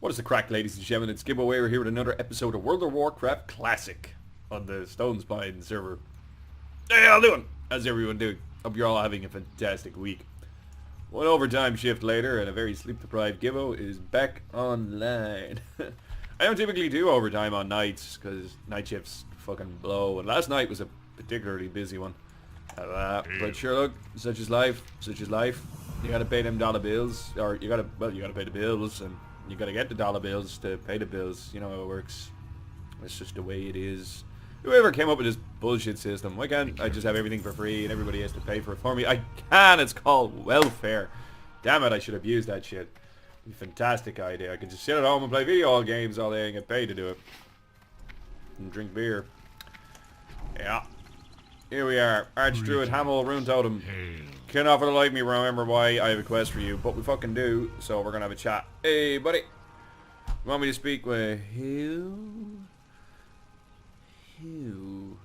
What is the crack, ladies and gentlemen? It's Gibboeire here with another episode of World of Warcraft Classic on the Stone Spine server. Hey, how you doing? How's everyone doing? Hope you're all having a fantastic week. One overtime shift later, and a very sleep-deprived Gibbo is back online. I don't typically do overtime on nights, because night shifts fucking blow, and last night was a particularly busy one. But sure, look, such is life, such is life. You gotta pay them dollar bills, or you gotta pay the bills, and you gotta get the dollar bills to pay the bills. You know how it works. It's just the way it is. Whoever came up with this bullshit system, why can't I just have everything for free and everybody has to pay for it for me? I can, it's called welfare. Damn it, I should have used that shit. Fantastic idea. I could just sit at home and play video games all day and get paid to do it. And drink beer. Yeah. Here we are. Archdruid Hamel Rune Totem. Can't offer to like me, remember why I have a quest for you, but we fucking do, so we're gonna have a chat. Hey, buddy. You want me to speak with who? Who?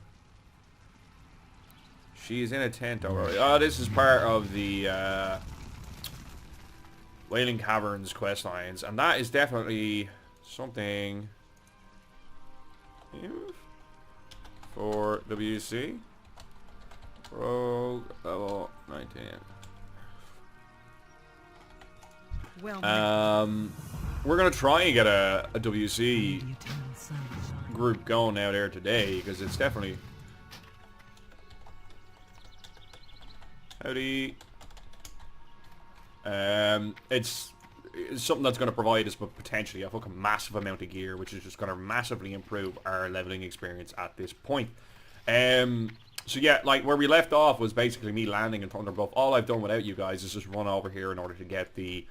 She's in a tent already. Oh, this is part of the Wailing Caverns quest lines, and that is definitely something for WC. Rogue level 19. We're gonna try and get a WC group going out there today, because it's definitely howdy. It's something that's going to provide us with potentially a fucking massive amount of gear, which is just going to massively improve our leveling experience at this point. So yeah, like where we left off was basically me landing in Thunderbluff. All I've done without you guys is just run over here in order to get the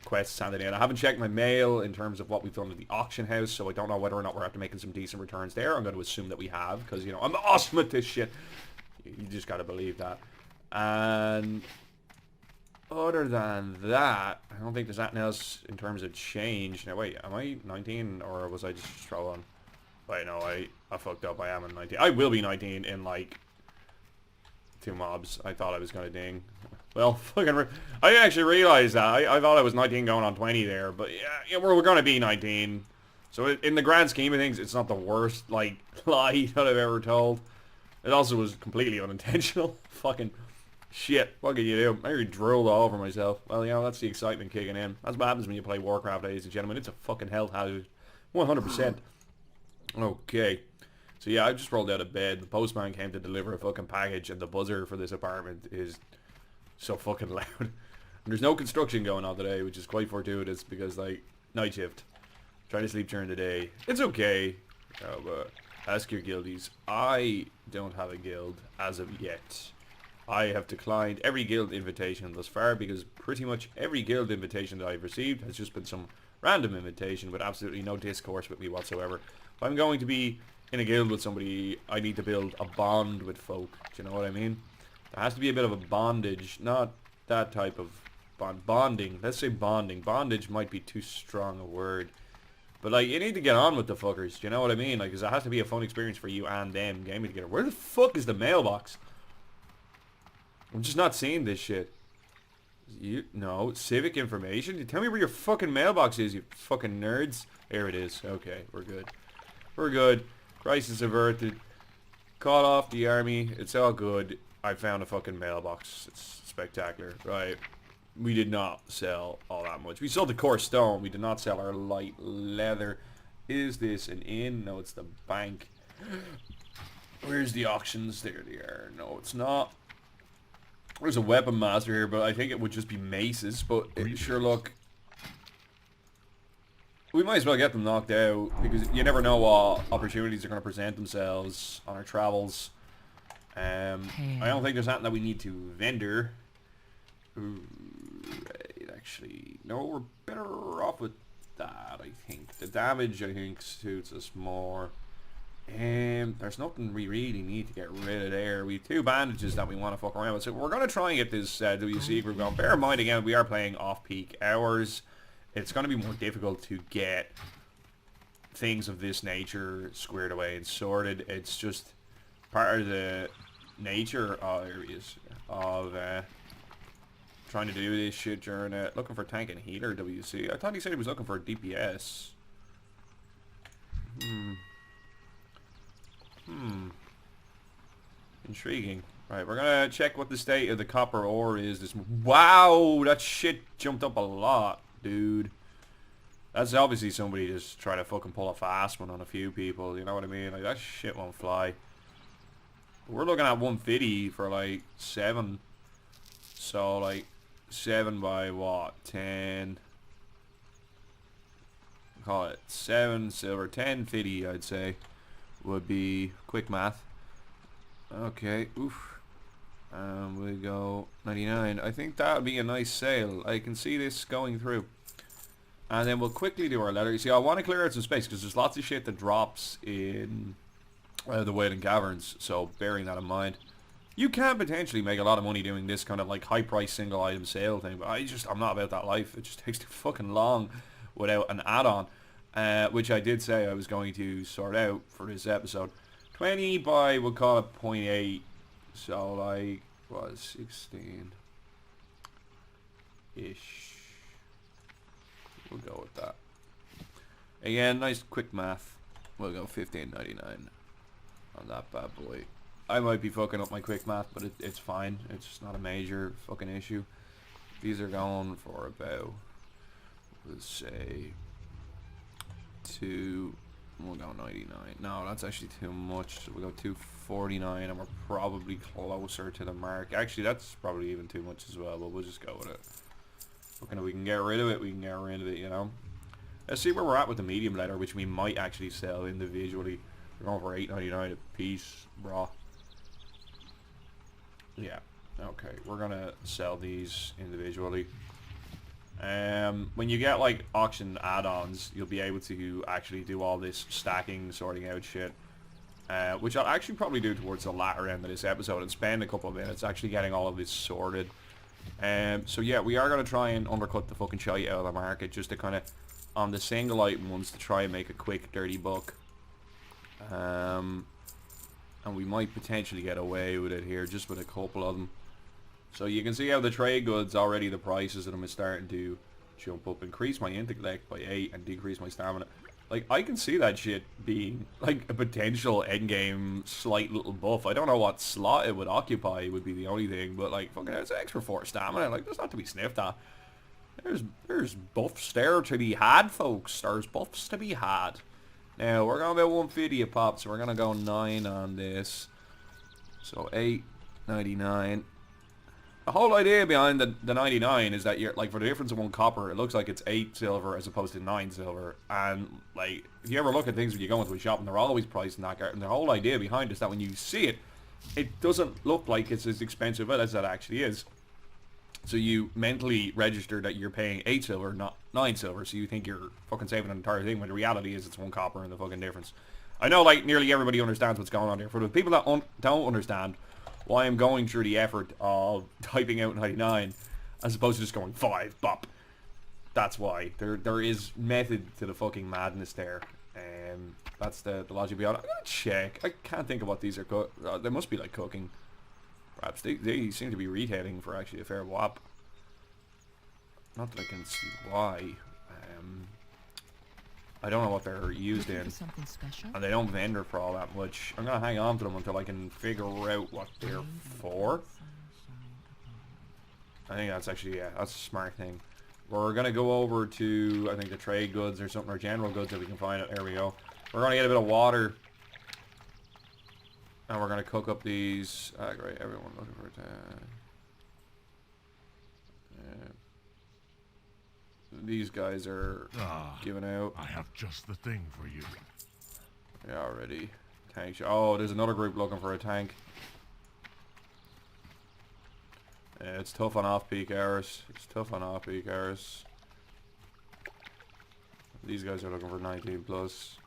quests handed in. I haven't checked my mail in terms of what we've done at the auction house, so I don't know whether or not we're after making some decent returns there. I'm going to assume that we have, because, you know, I'm awesome at this shit. You just got to believe that. And other than that, I don't think there's anything else in terms of change. Now, wait, am I 19, or was I just trolling? Wait, no, I fucked up. I am in 19. I will be 19 in, like, 2 mobs. I thought I was going to ding. Well, fucking... I actually realized that. I thought I was 19 going on 20 there, but yeah we're going to be 19. So in the grand scheme of things, it's not the worst, like, lie that I've ever told. It also was completely unintentional. Fucking shit. What can you do? I already drooled all over myself. Well, you know, that's the excitement kicking in. That's what happens when you play Warcraft, ladies and gentlemen. It's a fucking health hazard. 100%. Okay. So yeah, I just rolled out of bed. The postman came to deliver a fucking package, and the buzzer for this apartment is so fucking loud. And there's no construction going on today, which is quite fortuitous because, like, night shift. Trying to sleep during the day. It's okay. But ask your guildies. I don't have a guild as of yet. I have declined every guild invitation thus far because pretty much every guild invitation that I've received has just been some random invitation with absolutely no discourse with me whatsoever. If I'm going to be in a guild with somebody, I need to build a bond with folk. Do you know what I mean? There has to be a bit of a bondage, not that type of bonding. Let's say bonding. Bondage might be too strong a word. But, like, you need to get on with the fuckers. Do you know what I mean? Like, 'cause it has to be a fun experience for you and them gaming together. Where the fuck is the mailbox? I'm just not seeing this shit. No, civic information? You tell me where your fucking mailbox is, you fucking nerds. There it is. Okay, we're good. We're good. Crisis averted. Caught off the army. It's all good. I found a fucking mailbox. It's spectacular. Right. We did not sell all that much. We sold the core stone. We did not sell our light leather. Is this an inn? No, it's the bank. Where's the auctions? There they are. No, it's not. There's a weapon master here, but I think it would just be maces. But sure, look. We might as well get them knocked out, because you never know what opportunities are going to present themselves on our travels. I don't think there's anything that we need to vendor. Right, actually, no, we're better off with that, I think. The damage, I think, suits us more. There's nothing we really need to get rid of there. We have 2 bandages that we want to fuck around with, so we're going to try and get this WC group going. Bear in mind, again, we are playing off-peak hours. It's going to be more difficult to get things of this nature squared away and sorted. It's just part of the nature of trying to do this shit during looking for tank and healer WC. I thought he said he was looking for a DPS. Intriguing. Right, we're gonna check what the state of the copper ore is. Wow, that shit jumped up a lot, dude. That's obviously somebody just trying to fucking pull a fast one on a few people, you know what I mean? Like, that shit won't fly. We're looking at 150 for, like, 7. So, like, 7 by, what, 10? Call it 7 silver, 1050, I'd say, would be quick math. Okay, oof. We go 99. I think that would be a nice sale. I can see this going through. And then we'll quickly do our letter. You see, I want to clear out some space because there's lots of shit that drops in the Wailing Caverns. So, bearing that in mind. You can potentially make a lot of money doing this kind of like high price single item sale thing. But I'm not about that life. It just takes too fucking long without an add-on. Which I did say I was going to sort out for this episode. 20 by, we'll call it 0.8. So, like, what, 16-ish. We'll go with that. Again, nice quick math. We'll go 15.99 on that bad boy. I might be fucking up my quick math, but it's fine. It's just not a major fucking issue. These are going for about, let's say, we'll go 99. No, that's actually too much. So we'll go 249, and we're probably closer to the mark. Actually, that's probably even too much as well, but we'll just go with it. We can get rid of it, you know. Let's see where we're at with the medium letter, which we might actually sell individually. We're going for 8.99 a piece, brah. Yeah, okay, we're gonna sell these individually. When you get like auction add-ons, you'll be able to actually do all this stacking, sorting out shit. Which I'll actually probably do towards the latter end of this episode and spend a couple of minutes actually getting all of this sorted. So yeah, we are going to try and undercut the fucking shite out of the market just to kind of, on the single item ones, to try and make a quick dirty buck. And we might potentially get away with it here, just with a couple of them. So you can see how the trade goods already, the prices of them is starting to jump up. Increase my intellect by 8 and decrease my stamina. Like, I can see that shit being, like, a potential endgame slight little buff. I don't know what slot it would occupy, would be the only thing, but, like, fucking it's extra 4 stamina. Like, there's not to be sniffed at. There's buffs there to be had, folks. There's buffs to be had. Now, we're going about 150 a pop, so we're going to go 9 on this. So, 8.99. The whole idea behind the 99 is that you're like, for the difference of 1 copper, it looks like it's 8 silver as opposed to 9 silver. And like, if you ever look at things when you go into a shop and they're always priced in that, and the whole idea behind it is that when you see it, it doesn't look like it's as expensive as it actually is. So you mentally register that you're paying 8 silver, not 9 silver, so you think you're fucking saving an entire thing, when the reality is it's 1 copper and the fucking difference. I know like nearly everybody understands what's going on here. For the people that don't understand why I'm going through the effort of typing out 99 as opposed to just going 5 bop, that's why. There is method to the fucking madness there. That's the logic behind it. I'm gonna check. I can't think of what these are they must be like cooking. Perhaps they seem to be retailing for actually a fair whop. Not that I can see why. I don't know what they're used in, and they don't vendor for all that much. I'm gonna hang on to them until I can figure out what they're for. I think that's actually, yeah, that's a smart thing. We're gonna go over to, I think, the trade goods or something, or general goods if we can find it. There we go. We're gonna get a bit of water, and we're gonna cook up these. Great, everyone looking for it. These guys are giving out. I have just the thing for you. Yeah, already. Tank. Oh, there's another group looking for a tank. It's tough on off-peak hours. These guys are looking for 19 plus.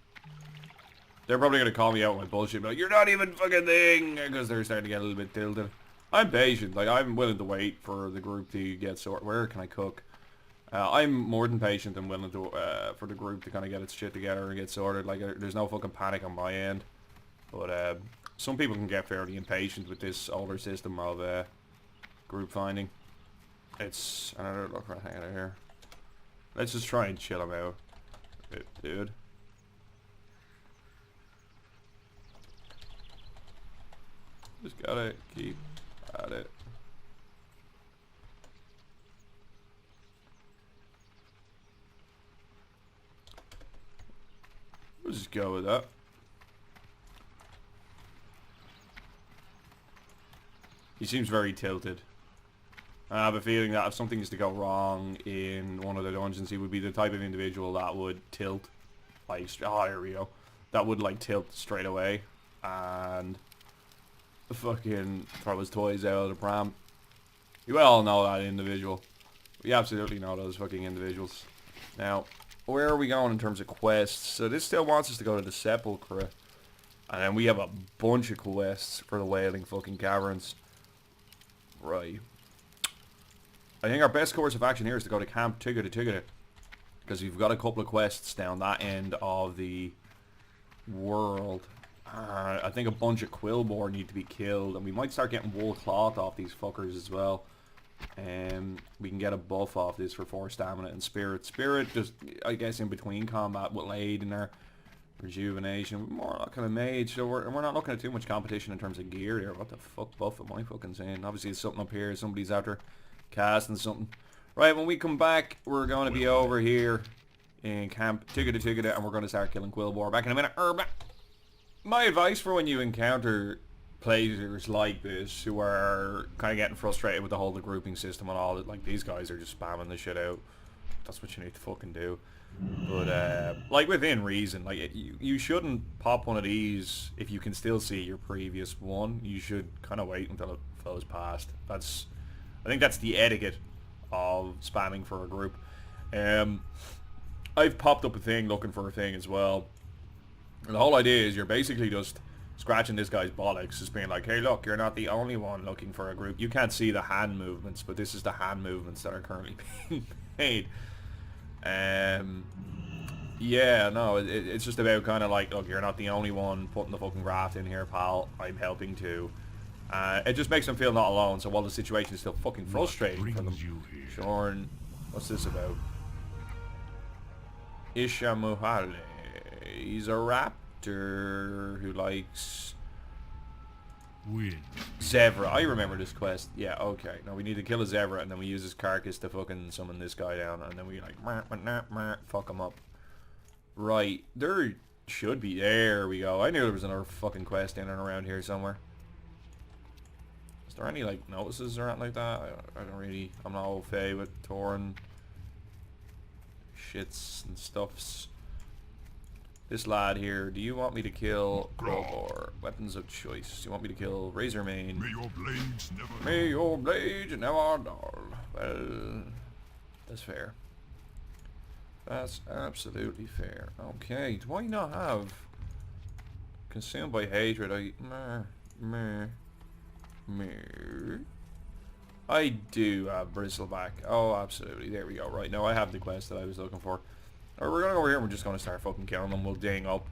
They're probably going to call me out on my bullshit, but like, you're not even fucking thing, because they're starting to get a little bit tilted. I'm patient. Like, I'm willing to wait for the group to get sorted. Where can I cook? I'm more than patient and willing to for the group to kind of get its shit together and get sorted. Like, there's no fucking panic on my end. But some people can get fairly impatient with this older system of group finding. It's another look right out of here. Let's just try and chill him out, dude. Just gotta keep at it. We'll just go with that. He seems very tilted. I have a feeling that if something is to go wrong in one of the dungeons, he would be the type of individual that would tilt. Like, oh, here we go. That would, like, tilt straight away. And fucking throw his toys out of the pram. You all know that individual. We absolutely know those fucking individuals. Now, where are we going in terms of quests? So this still wants us to go to the Sepulchre. And then we have a bunch of quests for the Wailing fucking Caverns. Right. I think our best course of action here is to go to Camp Tigada. Because we've got a couple of quests down that end of the world. I think a bunch of Quillboar need to be killed. And we might start getting wool cloth off these fuckers as well. We can get a buff off this for 4 stamina and spirit. Spirit, just I guess in between combat, will aid in our rejuvenation. We're more kind of mage, so we're not looking at too much competition in terms of gear here. What the fuck buff am I fucking saying? Obviously there's something up here. Somebody's after casting something. Right, when we come back, we're going to be over here in Camp Tigada, and we're going to start killing Quillboar. Back in a minute. My advice for when you encounter players like this who are kind of getting frustrated with the whole grouping system and all that, like these guys are just spamming the shit out. That's what you need to fucking do. But like within reason, like you shouldn't pop one of these if you can still see your previous one. You should kind of wait until it flows past. I think that's the etiquette of spamming for a group. I've popped up a thing looking for a thing as well. And the whole idea is you're basically just scratching this guy's bollocks, just being like, hey look, you're not the only one looking for a group. You can't see the hand movements, but this is the hand movements that are currently being made. Yeah, no, it's just about kind of like, look, you're not the only one putting the fucking graft in here, pal. I'm helping too. It just makes them feel not alone, so while the situation is still fucking frustrating for them. Shorn, what's this about? Ishamuhale. He's a raptor who likes zebra. I remember this quest. Yeah, okay. Now we need to kill a zebra, and then we use his carcass to fucking summon this guy down, and then we like fuck him up. Right, there should be. There we go. I knew there was another fucking quest in and around here somewhere. Is there any like notices or anything like that? I don't really. I'm not au fait with torn shits and stuffs. This lad here, do you want me to kill Quillboar? Weapons of choice. Do you want me to kill Razormane? May your blades never May your blades never dull. Well, that's fair. That's absolutely fair. Okay, do I not have consumed by hatred? I do have Bristleback. Oh, absolutely. There we go. Right, now I have the quest that I was looking for. Or we're gonna go over here and we're just gonna start fucking killing them. We'll ding up.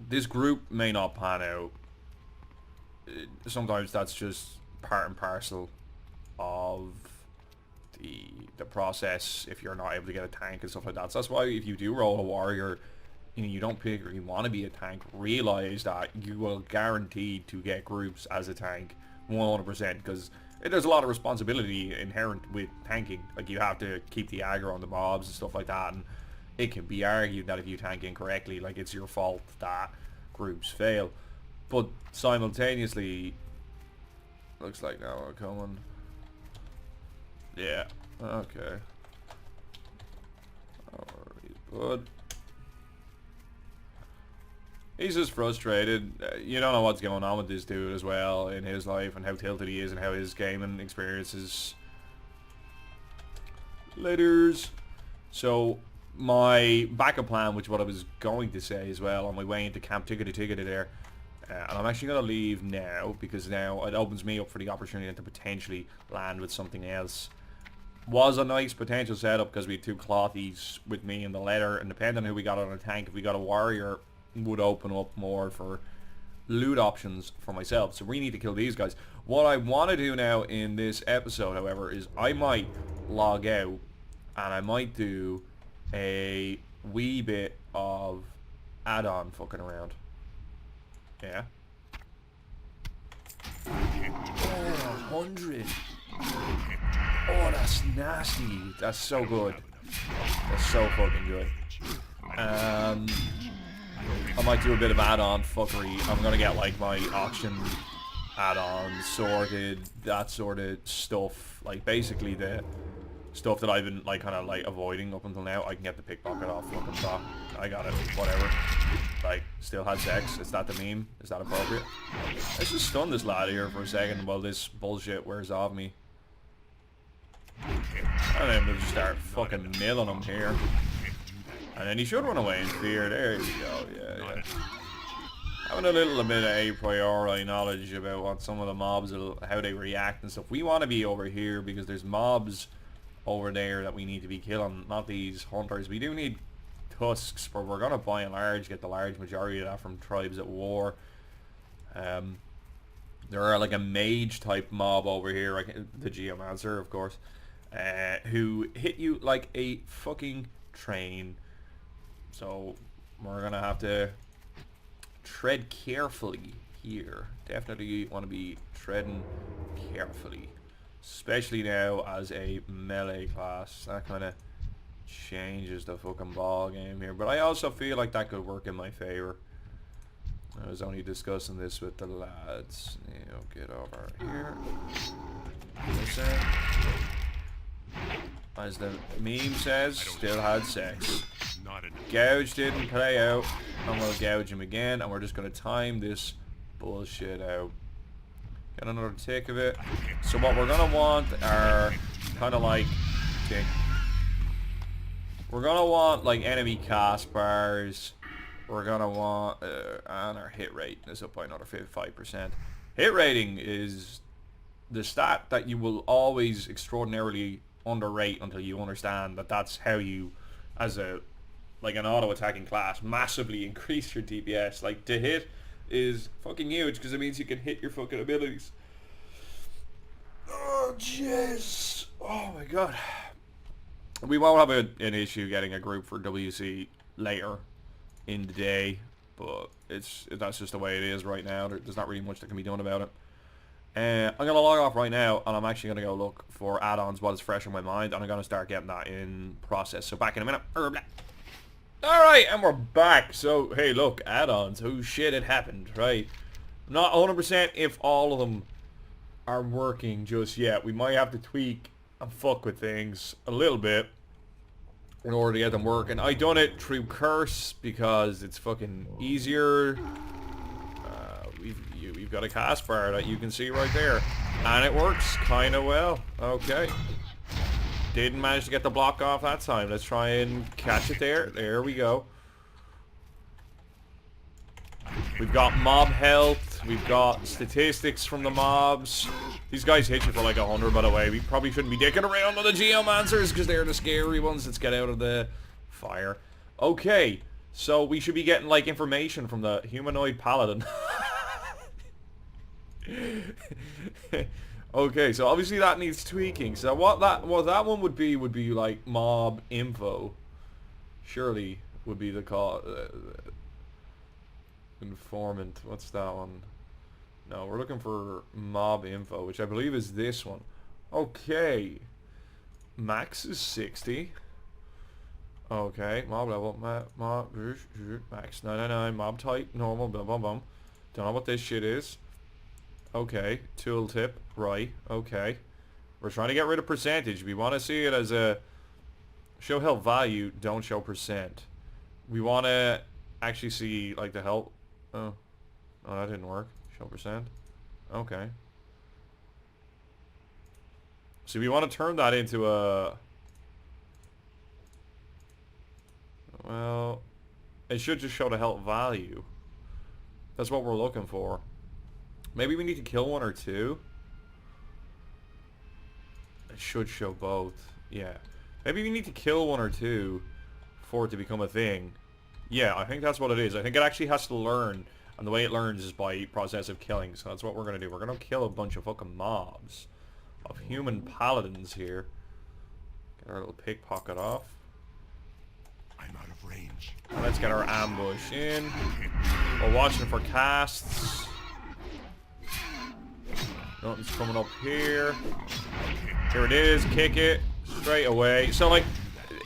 This group may not pan out. Sometimes that's just part and parcel of the process if you're not able to get a tank and stuff like that. So that's why if you do roll a warrior, you know, you don't particularly want to be a tank, realize that you will guaranteed to get groups as a tank 100%, because there's a lot of responsibility inherent with tanking. Like, you have to keep the aggro on the mobs and stuff like that, and it can be argued that if you tank incorrectly, like, it's your fault that groups fail. But simultaneously, looks like now we're coming. Yeah, okay. Alright, bud. He's just frustrated. You don't know what's going on with this dude as well in his life, and how tilted he is, and how his gaming experience is. Laters. So my backup plan, which is what I was going to say as well, on my way into Camp Tigada there, and I'm actually going to leave now, because now it opens me up for the opportunity to potentially land with something else. Was a nice potential setup because we had two clothies with me in the letter, and depending on who we got on a tank, if we got a warrior, would open up more for loot options for myself. So we need to kill these guys. What I want to do now in this episode, however, is I might log out and I might do a wee bit of add-on fucking around. Yeah. Oh, 100. Oh, that's nasty. That's so good. That's so fucking good. I might do a bit of add-on fuckery. I'm gonna get like my auction add-ons sorted, that sort of stuff. Like basically the stuff that I've been like kind of like avoiding up until now. I can get the pickpocket off fucking top. I got it. Whatever. Like, still had sex. Is that the meme? Is that appropriate? Let's just stun this lad here for a second while this bullshit wears off me. And then we'll just start fucking nailing him here. And then he should run away in fear. There you go. Yeah. Having a little bit of a priori knowledge about what some of the mobs, how they react and stuff. We want to be over here because there's mobs over there that we need to be killing, not these hunters. We do need tusks, but we're going to by and large get the large majority of that from tribes at war. There are like a mage type mob over here, like the Geomancer, of course, who hit you like a fucking train. So we're going to have to tread carefully here. Definitely want to be treading carefully. Especially now as a melee class. That kind of changes the fucking ball game here. But I also feel like that could work in my favor. I was only discussing this with the lads. You know, get over here. Listen. As the meme says, still had sex. Gouge didn't play out. I'm going to gouge him again. And we're just going to time this bullshit out. Get another tick of it. So what we're going to want are kind of like... Okay. We're going to want like enemy cast bars. We're going to want... and our hit rate is up by another 5%. Hit rating is the stat that you will always extraordinarily underrate until you understand that that's how you, as a like an auto-attacking class, massively increase your DPS. Like, to hit is fucking huge because it means you can hit your fucking abilities. Oh, jeez. Oh, my God. We won't have an issue getting a group for WC later in the day, but that's just the way it is right now. There's not really much that can be done about it. I'm going to log off right now, and I'm actually going to go look for add-ons while it's fresh in my mind, and I'm going to start getting that in process. So back in a minute. Alright, and we're back. So, hey, look, add-ons. Oh, shit, it happened, right? Not 100% if all of them are working just yet. We might have to tweak and fuck with things a little bit in order to get them working. I done it through Curse because it's fucking easier. We've got a cast bar that you can see right there, and it works kind of well. Okay. Didn't manage to get the block off that time. Let's try and catch it there. There we go. We've got mob health. We've got statistics from the mobs. These guys hit you for like 100, by the way. We probably shouldn't be dicking around with the Geomancers because they're the scary ones. Let's get out of the fire. Okay. So we should be getting like information from the humanoid paladin. Okay, so obviously that needs tweaking. So what that one would be like mob info. Surely would be the call. Informant. What's that one? No, we're looking for mob info, which I believe is this one. Okay. Max is 60. Okay, mob level. Mob max 999. Mob type normal. Bum bum bum. Don't know what this shit is. Okay, tooltip, right, okay. We're trying to get rid of percentage. We want to see it as a show health value, don't show percent. We want to actually see, like, the health. Oh, that didn't work. Show percent. Okay. So we want to turn that into a... Well, it should just show the health value. That's what we're looking for. Maybe we need to kill one or two. It should show both. Yeah. Maybe we need to kill one or two for it to become a thing. Yeah, I think that's what it is. I think it actually has to learn And the way it learns is by process of killing. So that's what we're going to do. We're going to kill a bunch of fucking mobs of human paladins here. Get our little pickpocket off. I'm out of range. And let's get our ambush in. We're watching for casts. Nothing's coming up here. Here it is. Kick it straight away. So like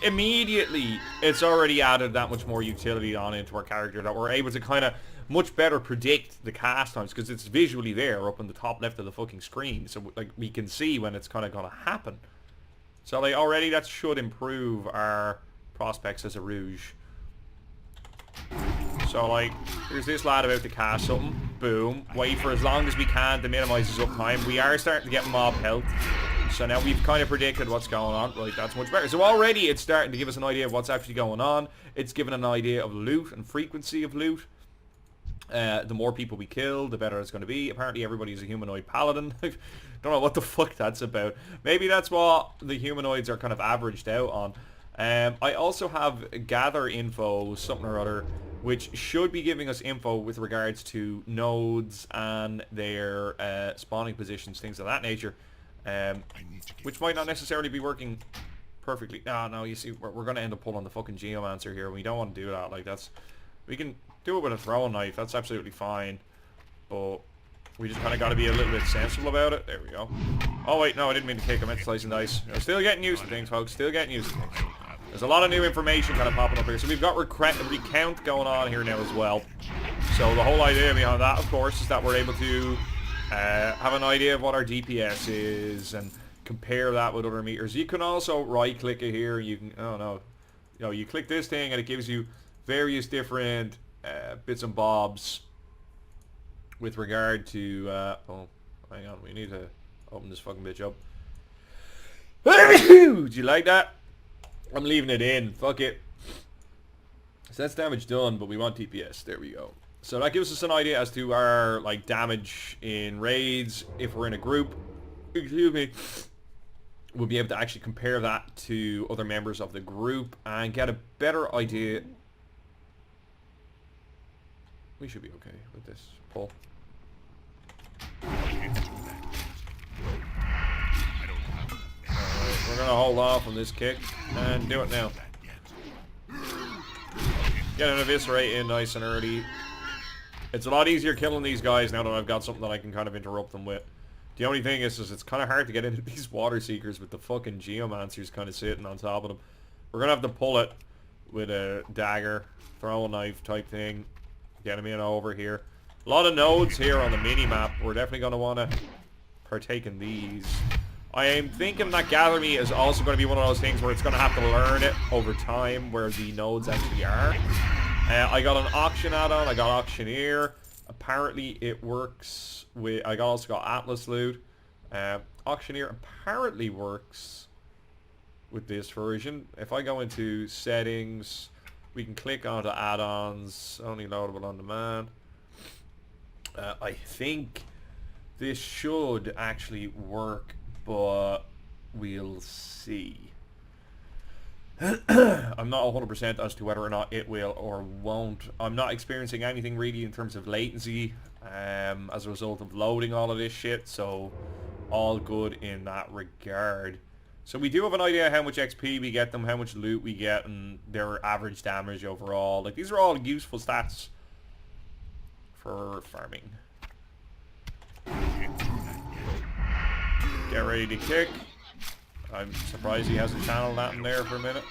immediately it's already added that much more utility on into our character that we're able to kind of much better predict the cast times because it's visually there up in the top left of the fucking screen. So like we can see when it's kind of going to happen. So like already that should improve our prospects as a Rouge. So like there's this lad about to cast something. Boom. Wait for as long as we can to minimize his uptime. We are starting to get mob health. So now we've kind of predicted what's going on. Right, that's much better. So already it's starting to give us an idea of what's actually going on. It's given an idea of loot and frequency of loot. The more people we kill, the better it's going to be. Apparently everybody's a humanoid paladin. Don't know what the fuck that's about. Maybe that's what the humanoids are kind of averaged out on. I also have gather info, something or other, which should be giving us info with regards to nodes and their spawning positions, things of that nature. Which might not necessarily be working perfectly. No, you see, we're going to end up pulling the fucking Geomancer here. We don't want to do that. Like, that's... We can do it with a throwing knife. That's absolutely fine. But we just kind of got to be a little bit sensible about it. There we go. Oh, wait, no, I didn't mean to kick. I meant to slice and dice. I'm still getting used to things, folks. Still getting used to things. There's a lot of new information kind of popping up here. So we've got recount going on here now as well. So the whole idea behind that, of course, is that we're able to have an idea of what our DPS is and compare that with other meters. You can also right-click it here. You can, oh no, you know, you click this thing and it gives you various different bits and bobs with regard to, oh, hang on, we need to open this fucking bitch up. Do you like that? I'm leaving it in. Fuck it. So that's damage done, but we want DPS. There we go. So that gives us an idea as to our like damage in raids if we're in a group. Excuse me. We'll be able to actually compare that to other members of the group and get a better idea. We should be okay with this pull. Alright, we're gonna hold off on this kick and do it now. Get an eviscerate in nice and early. It's a lot easier killing these guys now that I've got something that I can kind of interrupt them with. The only thing is it's kind of hard to get into these water seekers with the fucking geomancers kind of sitting on top of them. We're going to have to pull it with a dagger, throw a knife type thing, get them in over here. A lot of nodes here on the mini-map. We're definitely going to want to partake in these. I am thinking that Gather Me is also going to be one of those things where it's going to have to learn it over time where the nodes actually are. I got an auction add-on, I got auctioneer. Apparently it works with, I also got Atlas loot. Auctioneer apparently works with this version. If I go into settings, we can click onto add-ons, only loadable on demand. I think this should actually work, but we'll see. I'm not 100% as to whether or not it will or won't. I'm not experiencing anything really in terms of latency as a result of loading all of this shit, so all good in that regard. So we do have an idea how much XP we get them, how much loot we get, and their average damage overall. Like, these are all useful stats for farming. Get ready to kick. I'm surprised he hasn't channeled that in there for a minute.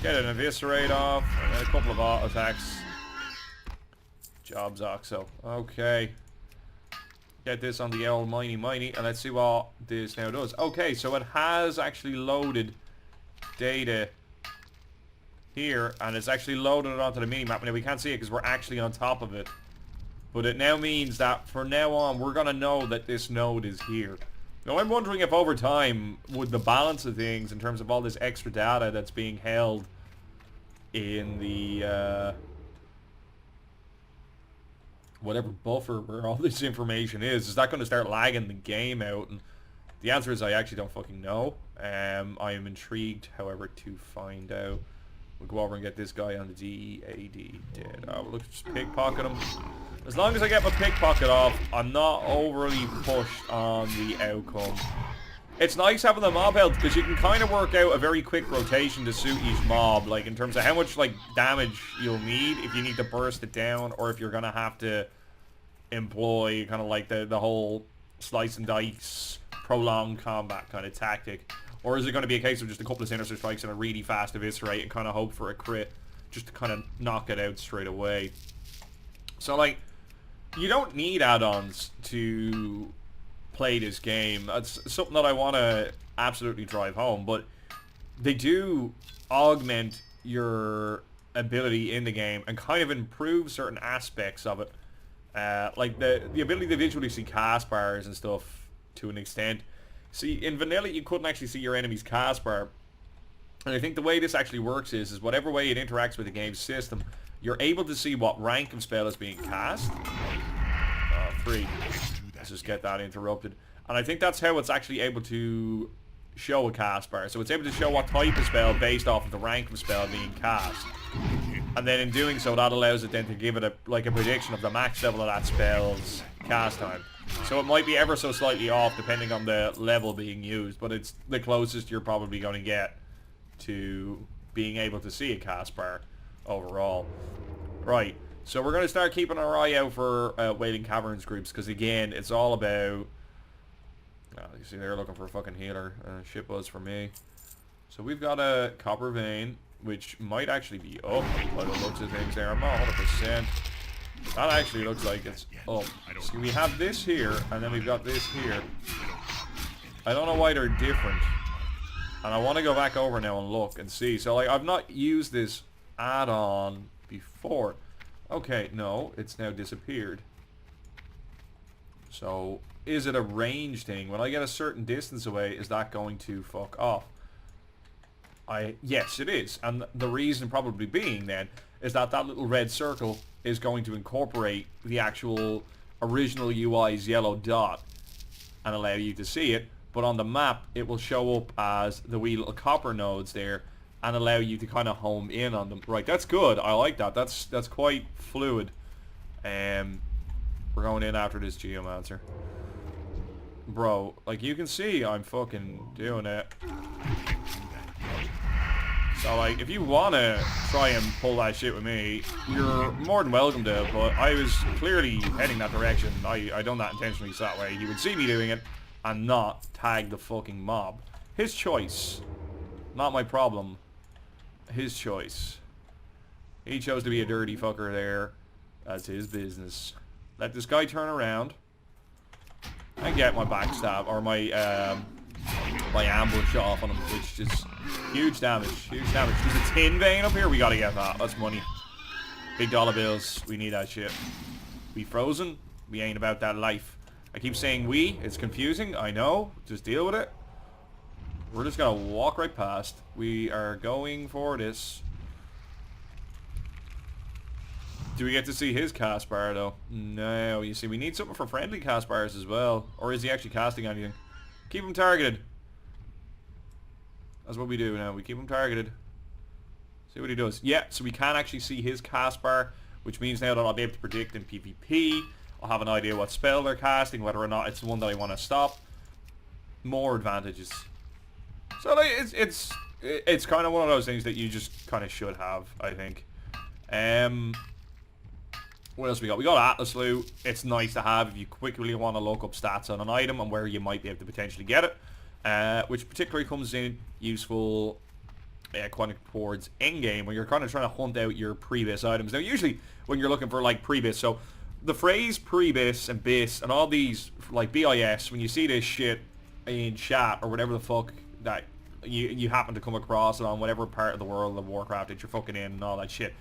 Get an eviscerate off, and then a couple of auto attacks. Jobs, Oxo. Okay. Get this on the old miney, and let's see what this now does. Okay, so it has actually loaded data here, and it's actually loaded it onto the mini-map. Now we can't see it because we're actually on top of it. But it now means that from now on, we're going to know that this node is here. Now I'm wondering if over time, would the balance of things in terms of all this extra data that's being held in the whatever buffer where all this information is that going to start lagging the game out? And the answer is I actually don't fucking know. I am intrigued, however, to find out. We'll go over and get this guy on the D-A-D. Dead. Oh, look, just pickpocket him. As long as I get my pickpocket off, I'm not overly pushed on the outcome. It's nice having the mob health because you can kind of work out a very quick rotation to suit each mob, like in terms of how much like damage you'll need if you need to burst it down, or if you're gonna have to employ kind of like the whole slice and dice prolonged combat kind of tactic, or is it going to be a case of just a couple of sinister strikes and a really fast eviscerate and kind of hope for a crit just to kind of knock it out straight away. So like, you don't need add-ons to play this game. That's something that I want to absolutely drive home, but they do augment your ability in the game and kind of improve certain aspects of it. Like the ability to visually see cast bars and stuff to an extent. See, in vanilla you couldn't actually see your enemy's cast bar, and I think the way this actually works is whatever way it interacts with the game system, you're able to see what rank of spell is being cast. 3. Let's just get that interrupted. And I think that's how it's actually able to show a cast bar. So it's able to show what type of spell based off of the rank of spell being cast. And then in doing so, that allows it then to give it a prediction of the max level of that spell's cast time. So it might be ever so slightly off depending on the level being used, but it's the closest you're probably going to get to being able to see a cast bar overall. Right, so we're going to start keeping our eye out for Wailing Caverns groups, because again, it's all about... you see they're looking for a fucking healer. Shit buzz for me. So we've got a Copper Vein, which might actually be up by the looks of things there. I'm not 100%. That actually looks like it's up. So we have this here, and then we've got this here. I don't know why they're different. And I want to go back over now and look and see. So like, I've not used this add-on before. Okay, no, it's now disappeared. So, is it a range thing? When I get a certain distance away, is that going to fuck off? Yes, it is. And the reason probably being then is that little red circle is going to incorporate the actual original UI's yellow dot and allow you to see it. But on the map, it will show up as the wee little copper nodes there and allow you to kind of home in on them. Right, that's good. I like that. That's quite fluid. We're going in after this Geomancer. Bro, like you can see, I'm fucking doing it. So like, if you want to try and pull that shit with me, you're more than welcome to, but I was clearly heading that direction. I done that intentionally so that way you would see me doing it and not tag the fucking mob. His choice. Not my problem. His choice. He chose to be a dirty fucker there. That's his business. Let this guy turn around and get my backstab, or my ambush off on him, which is huge damage. Huge damage. There's a tin vein up here. We gotta get that. That's money. Big dollar bills. We need that shit. We frozen? We ain't about that life. I keep saying we. It's confusing. I know. Just deal with it. We're just gonna walk right past. We are going for this. Do we get to see his cast bar though? No. You see, we need something for friendly cast bars as well. Or is he actually casting anything? Keep him targeted. That's what we do now. We keep him targeted. See what he does. Yeah, so we can actually see his cast bar, which means now that I'll be able to predict in PvP. I'll have an idea what spell they're casting, whether or not it's the one that I want to stop. More advantages. So like, it's kind of one of those things that you just kind of should have, I think. What else we got? We got Atlas Loot. It's nice to have if you quickly want to look up stats on an item and where you might be able to potentially get it. Which particularly comes in useful quite towards endgame, when you're kind of trying to hunt out your pre-bis items. Now usually when you're looking for like pre-bis, so the phrase pre-bis and bis and all these like BIS, when you see this shit in chat or whatever the fuck that you happen to come across it on whatever part of the world of Warcraft that you're fucking in and all that shit,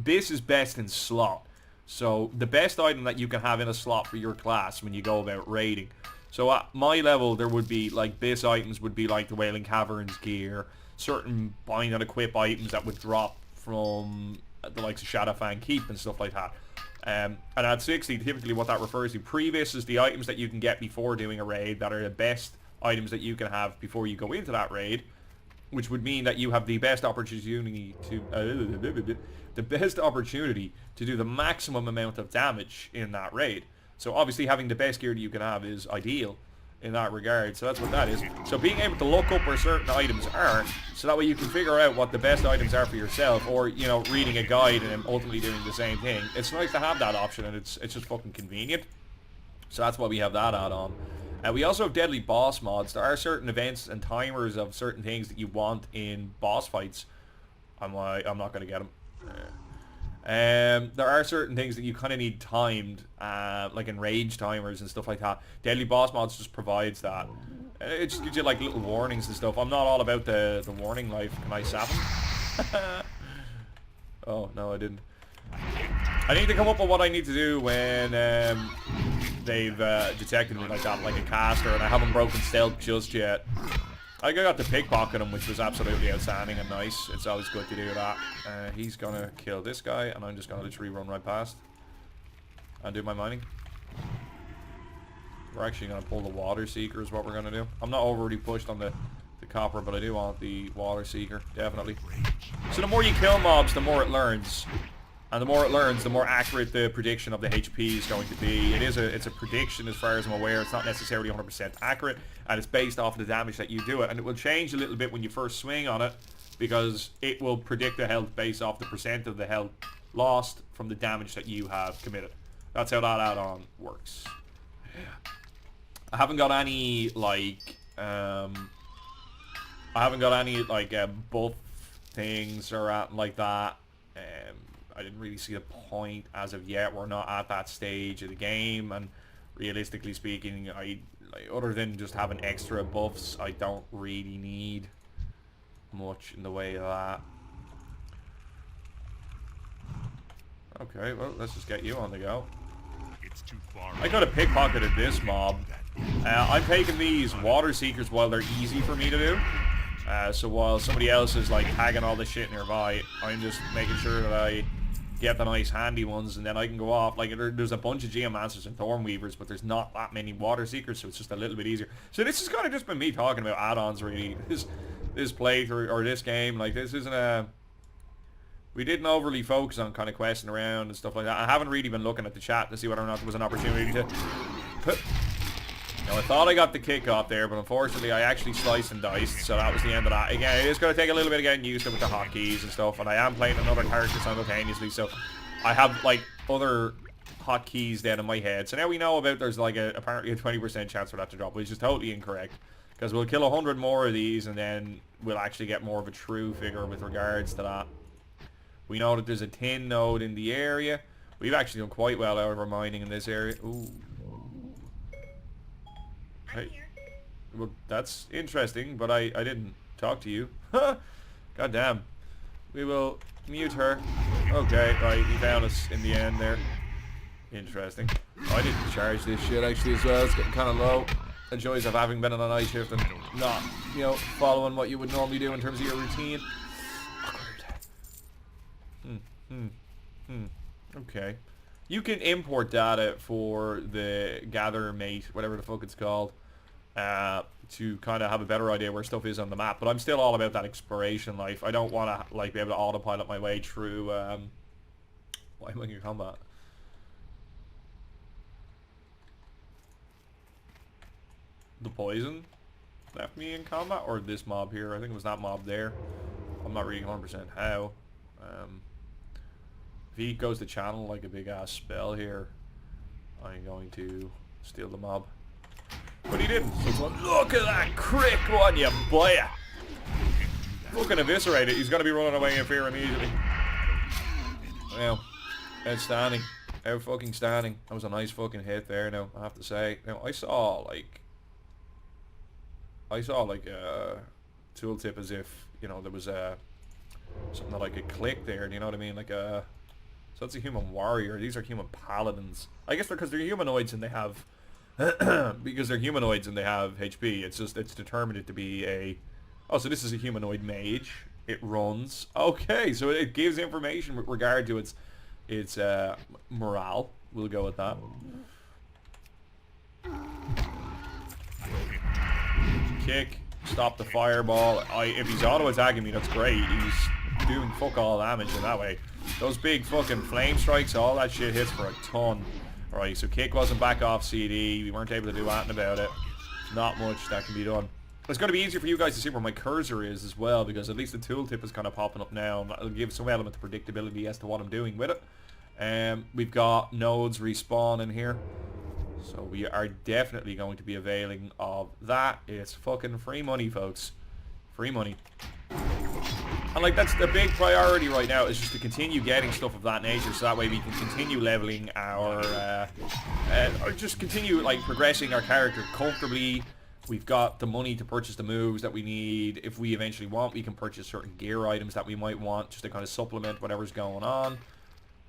bis is best in slot. So the best item that you can have in a slot for your class when you go about raiding. So at my level, there would be like bis items would be like the Wailing Caverns gear, certain bind and equip items that would drop from the likes of Shadowfang Keep and stuff like that. And at 60, typically what that refers to, pre-bis is the items that you can get before doing a raid that are the best items that you can have before you go into that raid. which would mean that you have the best opportunity to do the maximum amount of damage in that raid. So obviously having the best gear that you can have is ideal in that regard. So that's what that is. So being able to look up where certain items are, so that way you can figure out what the best items are for yourself, or, you know, reading a guide and then ultimately doing the same thing. It's nice to have that option, and it's just fucking convenient. So that's why we have that add-on. We also have deadly boss mods. There are certain events and timers of certain things that you want in boss fights. I'm not going to get them. There are certain things that you kind of need timed, like in rage timers and stuff like that. Deadly boss mods just provides that. It just gives you like little warnings and stuff. I'm not all about the warning life. Can I sap him? Oh, no, I didn't. I need to come up with what I need to do when they've detected me like that, like a caster, and I haven't broken stealth just yet. I got to pickpocket him, which was absolutely outstanding and nice. It's always good to do that. He's gonna kill this guy, and I'm just gonna literally run right past and do my mining. We're actually gonna pull the water seeker is what we're gonna do. I'm not overly pushed on the copper, but I do want the water seeker, definitely. So the more you kill mobs, the more it learns. And the more it learns, the more accurate the prediction of the HP is going to be. It's a prediction as far as I'm aware. It's not necessarily 100% accurate, and it's based off of the damage that you do it. And it will change a little bit when you first swing on it, because it will predict the health based off the percent of the health lost from the damage that you have committed. That's how that add-on works. I haven't got any like buff things or anything like that. I didn't really see a point as of yet. We're not at that stage of the game, and realistically speaking, other than just having extra buffs, I don't really need much in the way of that. Okay, well, let's just get you on the go. It's too far. I could have pickpocketed this mob. I'm taking these water seekers while they're easy for me to do. So while somebody else is like tagging all this shit nearby, I'm just making sure that I get the nice handy ones, and then I can go off. Like there's a bunch of Geomancers and Thornweavers, but there's not that many water seekers, so it's just a little bit easier. So this has kind of just been me talking about add-ons, really. This playthrough, or this game, like this isn't a... We didn't overly focus on kind of questing around and stuff like that. I haven't really been looking at the chat to see whether or not there was an opportunity to... Now, I thought I got the kick off there, but unfortunately I actually sliced and diced, so that was the end of that. Again, it is going to take a little bit of getting used to with the hotkeys and stuff, and I am playing another character simultaneously, so I have, like, other hotkeys then in my head. So now we know about there's, like, apparently a 20% chance for that to drop, which is totally incorrect, because we'll kill 100 more of these, and then we'll actually get more of a true figure with regards to that. We know that there's a tin node in the area. We've actually done quite well out of our mining in this area. Ooh. Hey. Well, that's interesting, but I didn't talk to you. God damn. We will mute her. Okay, right, he found us in the end there. Interesting. Oh, I didn't charge this shit actually as well. It's getting kind of low. The joys of having been on a night shift and not, you know, following what you would normally do in terms of your routine. Okay. You can import data for the gather mate, whatever the fuck it's called, to kind of have a better idea where stuff is on the map. But I'm still all about that exploration life. I don't want to like be able to autopilot my way through. Why am I in combat? The poison left me in combat, or this mob here. I think it was that mob there. I'm not really 100% how. If he goes to channel like a big ass spell here, I'm going to steal the mob. But he didn't. So it's like, look at that crick one, you boy! Fucking eviscerate it. He's gonna be running away in fear immediately. Well, outstanding. Out fucking standing. That was a nice fucking hit there now, I have to say. Now I saw like a tooltip as if, you know, there was something that I could click there, do you know what I mean? Like a... So that's a human warrior. These are human paladins. I guess because they're humanoids and they have... because they're humanoids and they have HP. It's just, it's determined to be a... Oh, so this is a humanoid mage. It runs. Okay, so it gives information with regard to its morale. We'll go with that. Kick. Stop the fireball. If he's auto-attacking me, that's great. He's doing fuck all damage in that way. Those big fucking flame strikes, all that shit hits for a ton. Alright, so kick wasn't back off CD. We weren't able to do anything about it. Not much that can be done. It's going to be easier for you guys to see where my cursor is as well, because at least the tooltip is kind of popping up now, and that'll give some element of predictability as to what I'm doing with it. We've got nodes respawn in here, so we are definitely going to be availing of that. It's fucking free money, folks. Free money. And like, that's the big priority right now, is just to continue getting stuff of that nature, so that way we can continue leveling our, or just continue like progressing our character comfortably. We've got the money to purchase the moves that we need. If we eventually want, we can purchase certain gear items that we might want just to kind of supplement whatever's going on.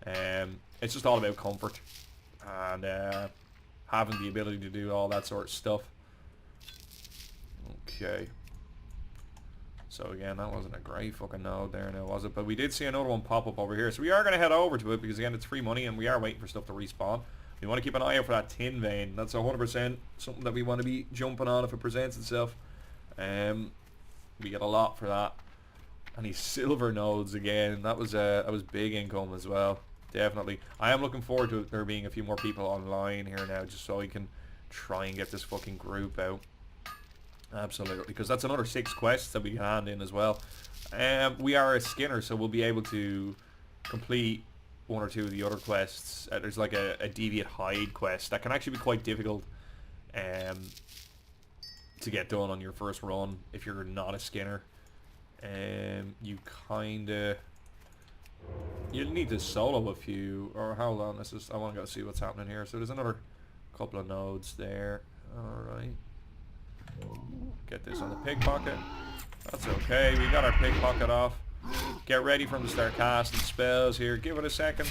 It's just all about comfort and having the ability to do all that sort of stuff. Okay. So again, that wasn't a great fucking node there now, was it? But we did see another one pop up over here. So we are going to head over to it because again, it's free money and we are waiting for stuff to respawn. We want to keep an eye out for that tin vein. That's 100% something that we want to be jumping on if it presents itself. We get a lot for that. And these silver nodes again. That was big income as well. Definitely. I am looking forward to there being a few more people online here now, just so I can try and get this fucking group out. Absolutely, because that's another 6 quests that we can hand in as well. We are a skinner, so we'll be able to complete 1 or 2 of the other quests. There's like a deviate hide quest that can actually be quite difficult to get done on your first run if you're not a skinner. You kinda, you'll need to solo a few, or hold on, I want to go see what's happening here. So there's another couple of nodes there. Alright. Get this on the pickpocket. That's okay, we got our pickpocket off. Get ready for him to start casting spells here. Give it a second.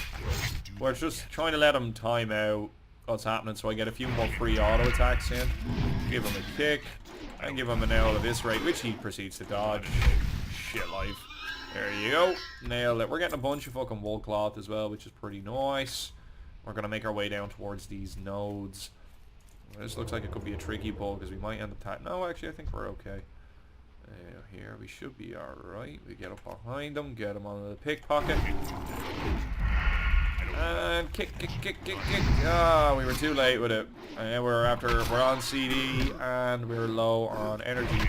We're just trying to let him time out what's happening so I get a few more free auto attacks in. Give him a kick. And give him an nail of this rate, which he proceeds to dodge. Shit life. There you go. Nailed it. We're getting a bunch of fucking wool cloth as well, which is pretty nice. We're going to make our way down towards these nodes. This looks like it could be a tricky pull because we might end up... No, actually, I think we're okay. Here, we should be alright. We get up behind them, get him on the pickpocket. And kick. Ah, we were too late with it. And we're on CD and we're low on energy.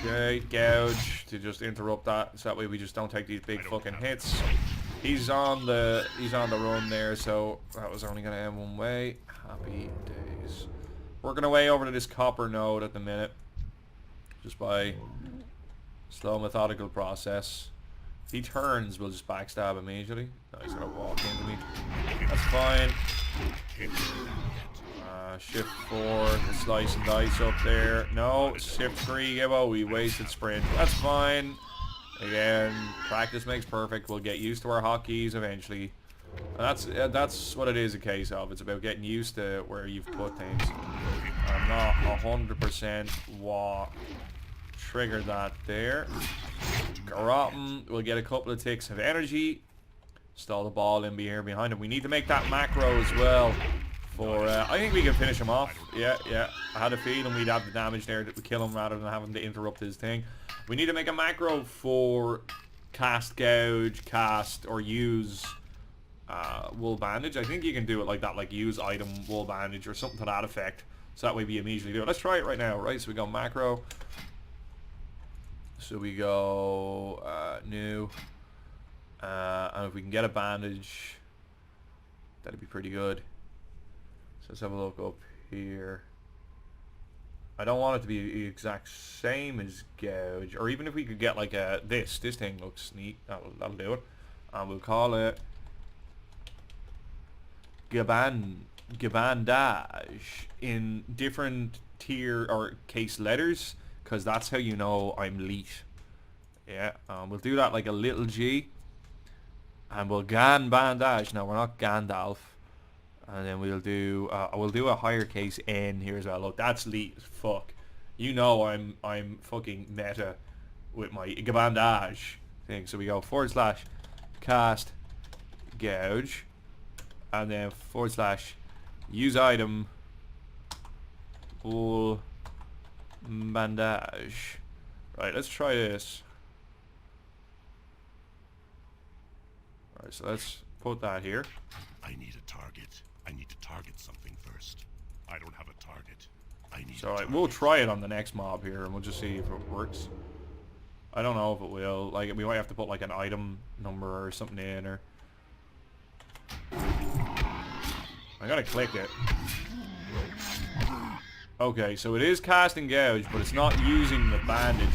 Okay, gouge to just interrupt that, so that way we just don't take these big fucking hits. He's on the run there, so that was only gonna end one way. Happy days. Working our way over to this copper node at the minute, just by slow methodical process. If he turns, we'll just backstab immediately. No, he's gonna walk into me. That's fine. Shift 4 to slice and dice up there. No, shift 3, Gibboeire. We wasted sprint. That's fine. Again, practice makes perfect. We'll get used to our hotkeys eventually. And that's what it is a case of. It's about getting used to where you've put things. I'm not 100% what triggered that there. Garrotten. We'll get a couple of ticks of energy. Stall the ball in here behind him. We need to make that macro as well. I think we can finish him off. Yeah. I had a feeling we'd have the damage there that would kill him rather than having to interrupt his thing. We need to make a macro for cast gouge, cast, or use wool bandage. I think you can do it like that, like use item wool bandage or something to that effect. So that way we immediately do it. Let's try it right now, right? So we go macro. So we go new. And if we can get a bandage, that'd be pretty good. So let's have a look up here. I don't want it to be the exact same as gouge, or even if we could get like a this thing looks neat. That'll do it. And we'll call it Gibandage in different tier or case letters, because that's how you know I'm elite. Yeah, we'll do that like a little G, and we'll Gan Bandage. Now we're not Gandalf. And then we'll do a higher case N here as well. Look, that's elite as fuck. You know I'm fucking meta with my Gibandage thing. So we go / cast gouge, and then / use item wool Bandage. Right, let's try this. Alright, so let's put that here. I need a target. I need to target something first. I don't have a target. I need So a right, target. we'll try it on the next mob here, and we'll just see if it works. I don't know if it will. Like, we might have to put like an item number or something in, or I gotta click it. Okay, so it is casting gouge, but it's not using the bandage.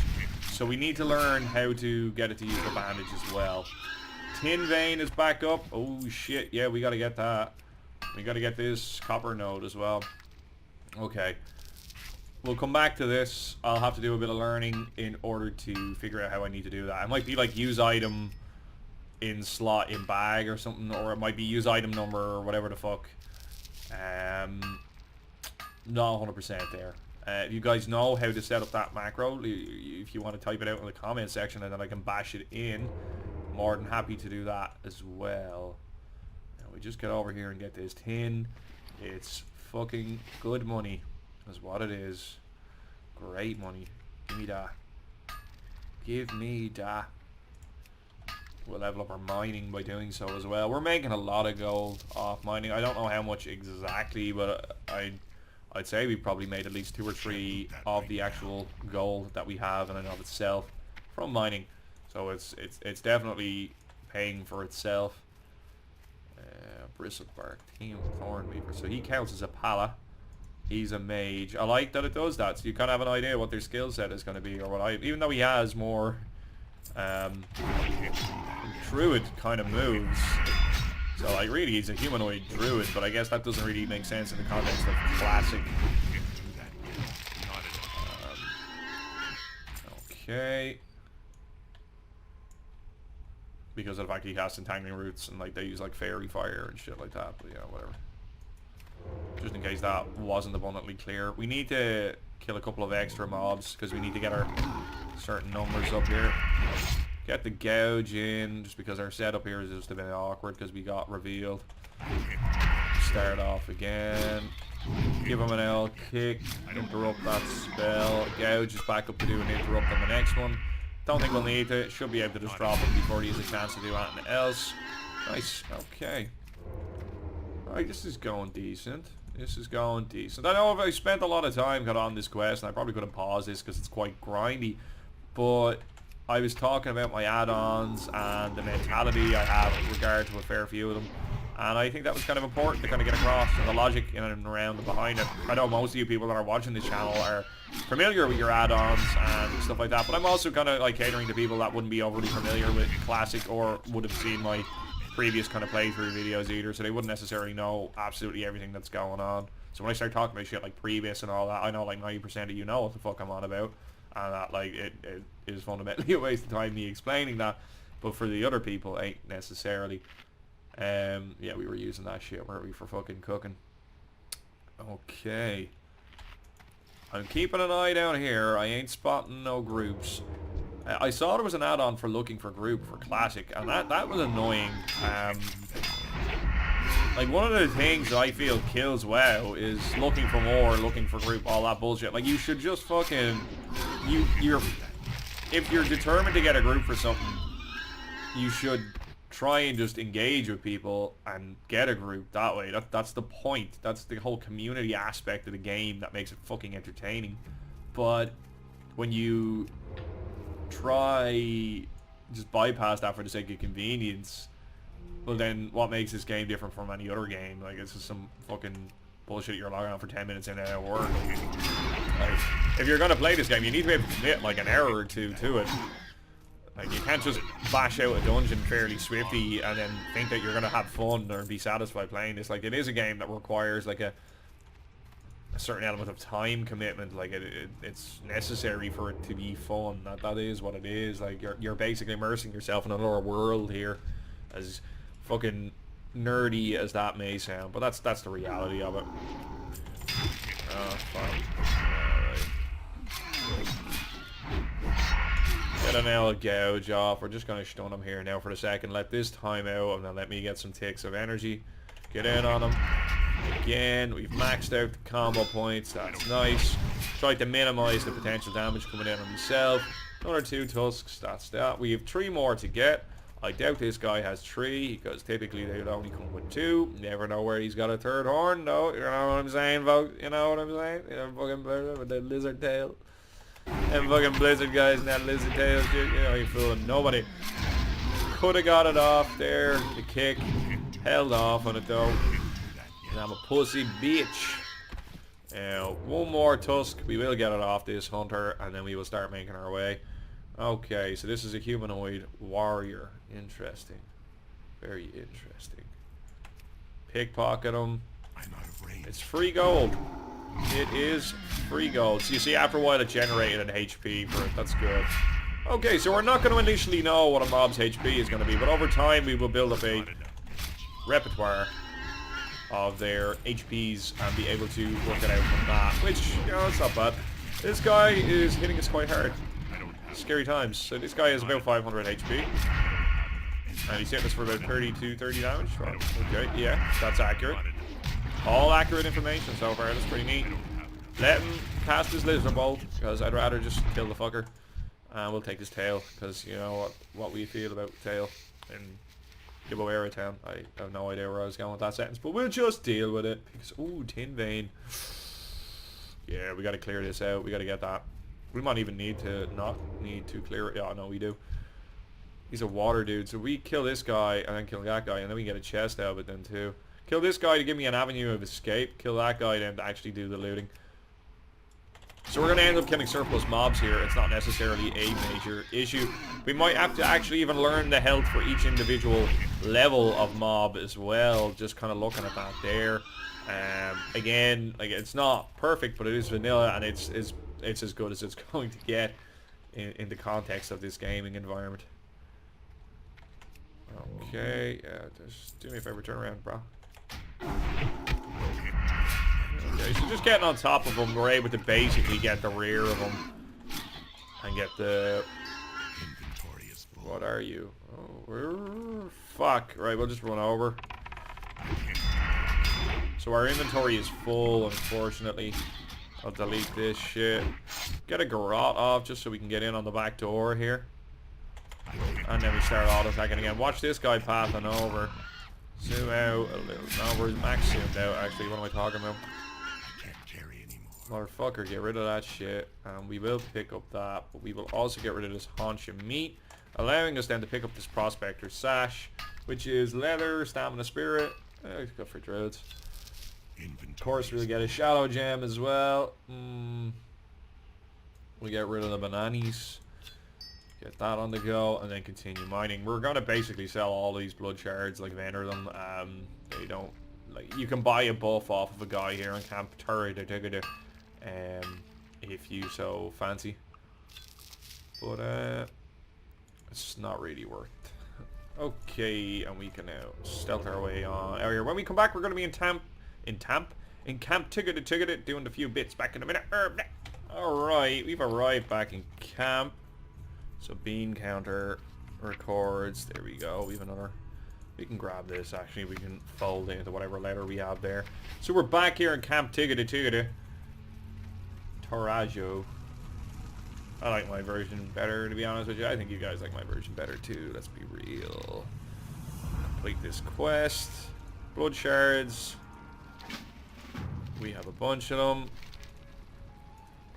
So we need to learn how to get it to use the bandage as well. Tin vein is back up. Oh shit, yeah, we gotta get that. We gotta get this copper node as well. Okay. We'll come back to this. I'll have to do a bit of learning in order to figure out how I need to do that. It might be like use item in slot in bag or something, or it might be use item number or whatever the fuck. Not 100% there. If you guys know how to set up that macro, if you want to type it out in the comment section and then I can bash it in, more than happy to do that as well. Now we just get over here and get this tin. It's fucking good money. That's what it is. Great money. Give me that. Give me that. We'll level up our mining by doing so as well. We're making a lot of gold off mining. I don't know how much exactly, but I'd say we probably made at least 2 or 3 of the actual gold that we have in and of itself from mining. So it's definitely paying for itself. Bristlebark, Team Thornweaver. So he counts as a pala. He's a mage. I like that it does that, so you kind of have an idea what their skill set is going to be, or what even though he has more druid kind of moves. So like really he's a humanoid druid, but I guess that doesn't really make sense in the context of classic. Okay. Because of the fact he has entangling roots and like they use like fairy fire and shit like that, but yeah, whatever. Just in case that wasn't abundantly clear. We need to kill a couple of extra mobs because we need to get our certain numbers up here. Get the gouge in, just because our setup here is just a bit awkward because we got revealed. Start off again. Give him an L kick. Interrupt that spell. Gouge is back up to do an interrupt on the next one. Don't think we'll need it. Should be able to just drop him before he has a chance to do anything else. Nice. Okay. Alright, this is going decent. This is going decent. I know I spent a lot of time got on this quest, and I probably could have paused this because it's quite grindy, but I was talking about my add-ons and the mentality I have with regard to a fair few of them, and I think that was kind of important to kind of get across, and the logic in and around and behind it. I know most of you people that are watching this channel are familiar with your add-ons and stuff like that, but I'm also kind of like catering to people that wouldn't be overly familiar with Classic or would have seen my previous kind of playthrough videos either, so they wouldn't necessarily know absolutely everything that's going on. So when I start talking about shit like previous and all that, I know like 90% of you know what the fuck I'm on about, and that like it is fundamentally a waste of time me explaining that, but for the other people ain't necessarily. Yeah, we were using that shit, weren't we, for fucking cooking. Okay, I'm keeping an eye down here. I ain't spotting no groups. I saw there was an add-on for looking for group for Classic, and that was annoying. Like, one of the things that I feel kills WoW is looking for more, looking for group, all that bullshit. Like, you should just fucking... If you're determined to get a group for something, you should try and just engage with people and get a group that way. That's the point. That's the whole community aspect of the game that makes it fucking entertaining. But when you try just bypass that for the sake of convenience, well then what makes this game different from any other game? Like, it's just some fucking bullshit you're logging on for 10 minutes in and out of work. Like, if you're gonna play this game, you need to be able to commit like an hour or two to it. Like, you can't just bash out a dungeon fairly swiftly and then think that you're gonna have fun or be satisfied playing this. Like, it is a game that requires like a certain element of time commitment. Like, it's necessary for it to be fun. That is what it is. Like, you're basically immersing yourself in another world here, as fucking nerdy as that may sound, but that's the reality of it. Oh, fuck. Alright. Get an L gouge off. We're just gonna stun him here now for a second. Let this time out, and then let me get some ticks of energy. Get in on him. Again, we've maxed out the combo points. That's nice. Tried to minimize the potential damage coming in on himself. Another 2 tusks. That's that. We have 3 more to get. I doubt this guy has 3 because typically they would only come with 2. Never know where he's got a 3rd horn. No, you know what I'm saying, folks? You know what I'm saying? You know, fucking with the lizard tail. Them fucking blizzard guys and that lizard tail shit. You know, you're fooling nobody. Could have got it off there. The kick. Held off on it though. And I'm a pussy bitch. One more tusk. We will get it off this hunter and then we will start making our way. Okay, so this is a humanoid warrior. Interesting. Very interesting. Pickpocket him. It's free gold. It is free gold. So you see after a while it generated an HP for it. That's good. Okay, so we're not going to initially know what a mob's HP is going to be, but over time we will build up a repertoire of their HPs and be able to work it out from that, which, you know, it's not bad. This guy is hitting us quite hard. Scary times. So this guy has about 500 HP. And he's hitting us for about 30 damage. Well, okay, yeah, that's accurate. All accurate information so far. That's pretty neat. Let him cast his lizard bolt, because I'd rather just kill the fucker. And we'll take his tail, because you know what we feel about tail in Gibboeire town. I have no idea where I was going with that sentence, but we'll just deal with it. Because, ooh, tin vein. Yeah, we got to clear this out. We got to get that. We might even need to not need to clear it. Yeah, no, we do. He's a water dude, so we kill this guy and then kill that guy, and then we get a chest out of it then too. Kill this guy to give me an avenue of escape. Kill that guy then to actually do the looting. So we're going to end up killing surplus mobs here. It's not necessarily a major issue. We might have to actually even learn the health for each individual level of mob as well. Just kind of looking at that there. Again, like it's not perfect, but it is vanilla, and it's as good as it's going to get in the context of this gaming environment. Okay, just do me a favor, turn around, bro. Okay, so just getting on top of them, we're able to basically get the rear of them and get the... What are you? Oh, fuck. Right, we'll just run over. So our inventory is full, unfortunately. I'll delete this shit. Get a garrote off just so we can get in on the back door here. And then we start auto-attacking again. Watch this guy pathing over. Zoom out a little. No, we're max zoomed out actually. What am I talking about? Motherfucker, get rid of that shit. And we will pick up that. But we will also get rid of this haunch of meat. Allowing us then to pick up this prospector sash. Which is leather, stamina, spirit. It's good for druids. Of course, we'll get a shadow gem as well. We get rid of the bananas. Get that on the go, and then continue mining. We're gonna basically sell all these blood shards, like vendor them. They don't like you can buy a buff off of a guy here on Camp Turret, if you so fancy. But it's not really worth. Okay, and we can now stealth our way on out here. When we come back, we're gonna be in Camp Tiggeted, doing a few bits back in a minute. Alright, we've arrived back in camp. So bean counter records. There we go. We have another. We can grab this actually. We can fold into whatever letter we have there. So we're back here in Camp Tiggeted. Torajo. I like my version better, to be honest with you. I think you guys like my version better too. Let's be real. Complete this quest. Blood shards. We have a bunch of them.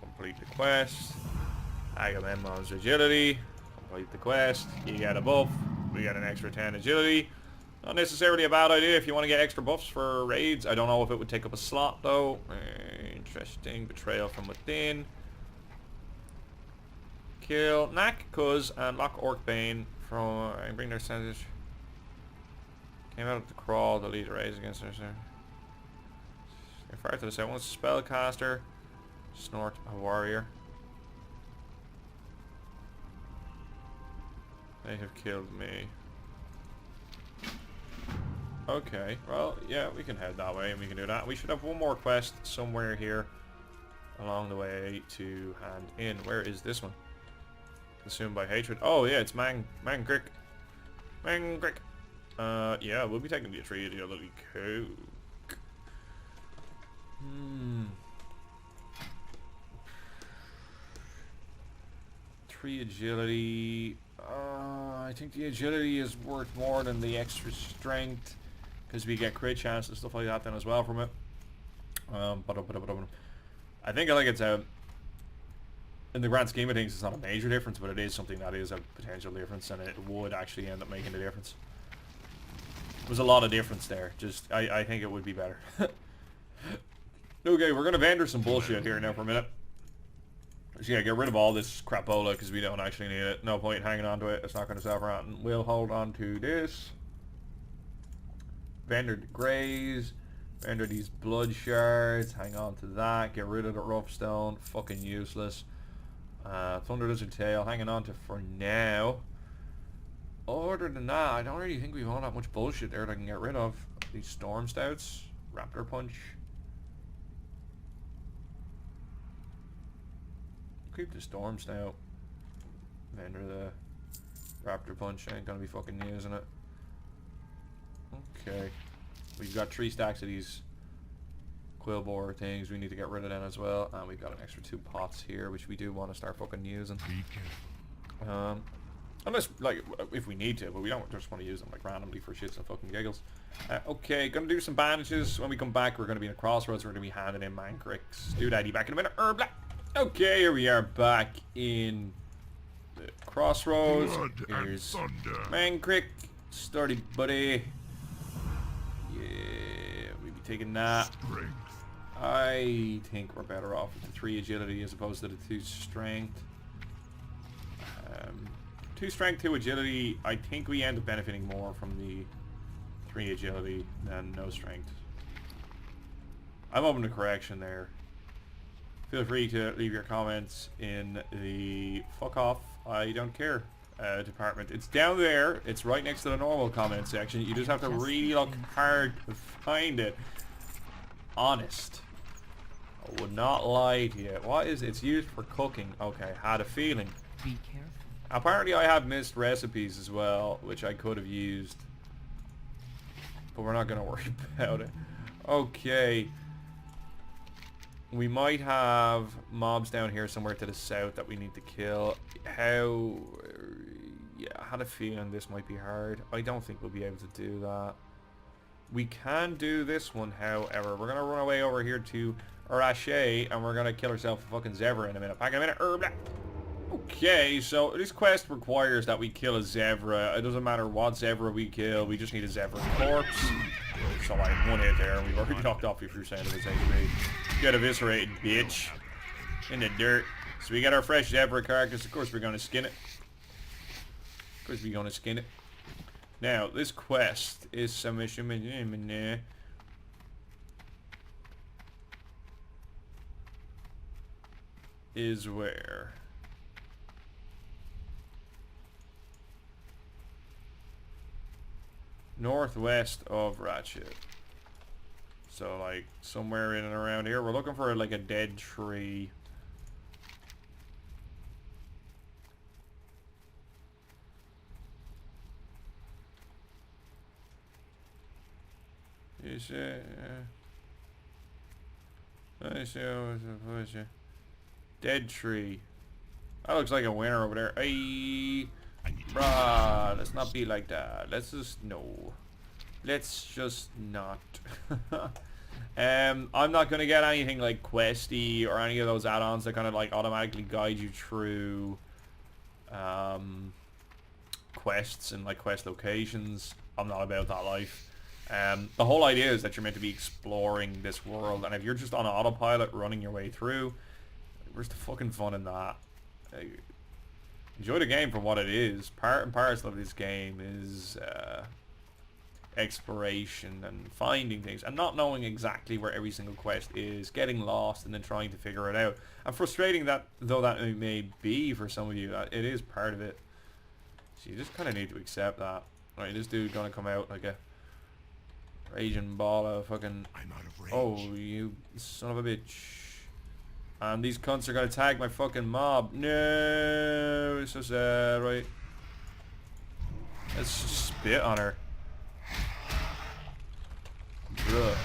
Complete the quest. Agamemnon's agility. Complete the quest. You get a buff. We got an extra 10 agility. Not necessarily a bad idea if you want to get extra buffs for raids. I don't know if it would take up a slot though. Interesting. Betrayal from within. Kill Knack, Cuz, and lock Orcbane from and bring their senses. Came out of the crawl to lead the raids against her, sir. Fire to the south. Once a spellcaster. Snort a warrior. They have killed me. Okay, well, yeah, we can head that way and we can do that. We should have one more quest somewhere here along the way to hand in. Where is this one? Consumed by hatred. Oh yeah, it's Mangrick. Yeah, we'll be taking the tree to the other coke. Three agility. I think the agility is worth more than the extra strength, because we get crit chance and stuff like that then as well from it. I think like it's a, in the grand scheme of things, it's not a major difference, but it is something that is a potential difference, and it would actually end up making a difference. There's a lot of difference there. Just I think it would be better. Okay, we're gonna vendor some bullshit here now for a minute. So yeah, get rid of all this crapola because we don't actually need it. No point hanging on to it. It's not going to sell for nothing. We'll hold on to this. Vendor the grays. Vendor these blood shards. Hang on to that. Get rid of the rough stone. Fucking useless. Thunder Lizard Tail. Hanging on to for now. Other than that, I don't really think we want that much bullshit there that I can get rid of. These Storm Stouts. Raptor Punch. Keep the Storm Stout. Vendor the Raptor Punch. I ain't gonna be fucking using it. Okay. We've got 3 stacks of these Quillbore things. We need to get rid of them as well. And we've got an extra 2 pots here, which we do want to start fucking using. Unless, like, if we need to, but we don't just want to use them, like, randomly for shits and fucking giggles. Okay, gonna do some bandages. When we come back, we're gonna be in a crossroads. We're gonna be handing in Mancricks. Do daddy back in a minute. Okay, here we are back in the crossroads. Here's Mancrick. Sturdy buddy. Yeah, we'll be taking that. I think we're better off with the 3 agility as opposed to the 2 strength. 2 strength, 2 agility. I think we end up benefiting more from the 3 agility than no strength. I'm open to correction there. Feel free to leave your comments in the fuck off, I don't care department. It's down there. It's right next to the normal comment section. You just have to really look hard to find it. Honest. I would not lie to you. What is it? It's used for cooking. Okay, had a feeling. Be careful. Apparently I have missed recipes as well, which I could have used. But we're not going to worry about it. Okay. We might have mobs down here somewhere to the south that we need to kill. How... Yeah, I had a feeling this might be hard. I don't think we'll be able to do that. We can do this one, however. We're going to run away over here to Rache, and we're going to kill ourselves a fucking zebra in a minute. Back in a minute. Okay, so this quest requires that we kill a zebra. It doesn't matter what zebra we kill. We just need a zebra corpse. So like, 1 hit there, and we've already knocked off 50% of its HP. Get eviscerated, bitch. In the dirt. So we got our fresh zebra carcass. Of course we're going to skin it. Of course we're going to skin it. Now, this quest is submission... is where? Northwest of Ratchet. So like somewhere in and around here. We're looking for like a dead tree. Is it? I see what's a dead tree. That looks like a winner over there. Hey, bruh, let's not be like that. Let's just no. Let's just not. I'm not gonna get anything like questy or any of those add-ons that kind of like automatically guide you through quests and like quest locations. I'm not about that life. The whole idea is that you're meant to be exploring this world, and if you're just on autopilot running your way through, where's the fucking fun in that? Enjoy the game for what it is. Part and parcel of this game is exploration and finding things and not knowing exactly where every single quest is, getting lost and then trying to figure it out. And frustrating that though that it may be for some of you, it is part of it. So you just kind of need to accept that. Right, this dude gonna come out like a raging ball of fucking... I'm out of range. Oh, you son of a bitch. And these cunts are gonna tag my fucking mob. No, it's so sad, right? Let's just spit on her. Bruh.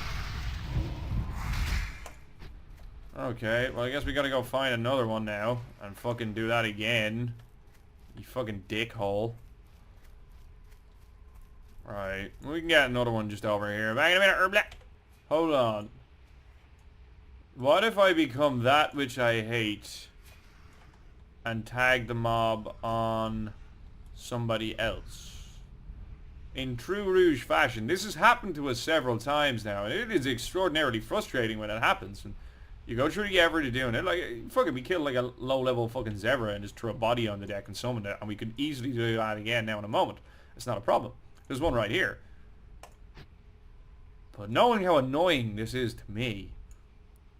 Okay, well I guess we gotta go find another one now and fucking do that again. You fucking dickhole. Right, we can get another one just over here. Back in a minute, hold on. What if I become that which I hate and tag the mob on somebody else? In true Rouge fashion. This has happened to us several times now, and it is extraordinarily frustrating when it happens. And you go through the effort of doing it, like, fucking, we killed like a low-level fucking zebra and just threw a body on the deck and summoned it, and we could easily do that again now in a moment. It's not a problem. There's one right here. But knowing how annoying this is to me,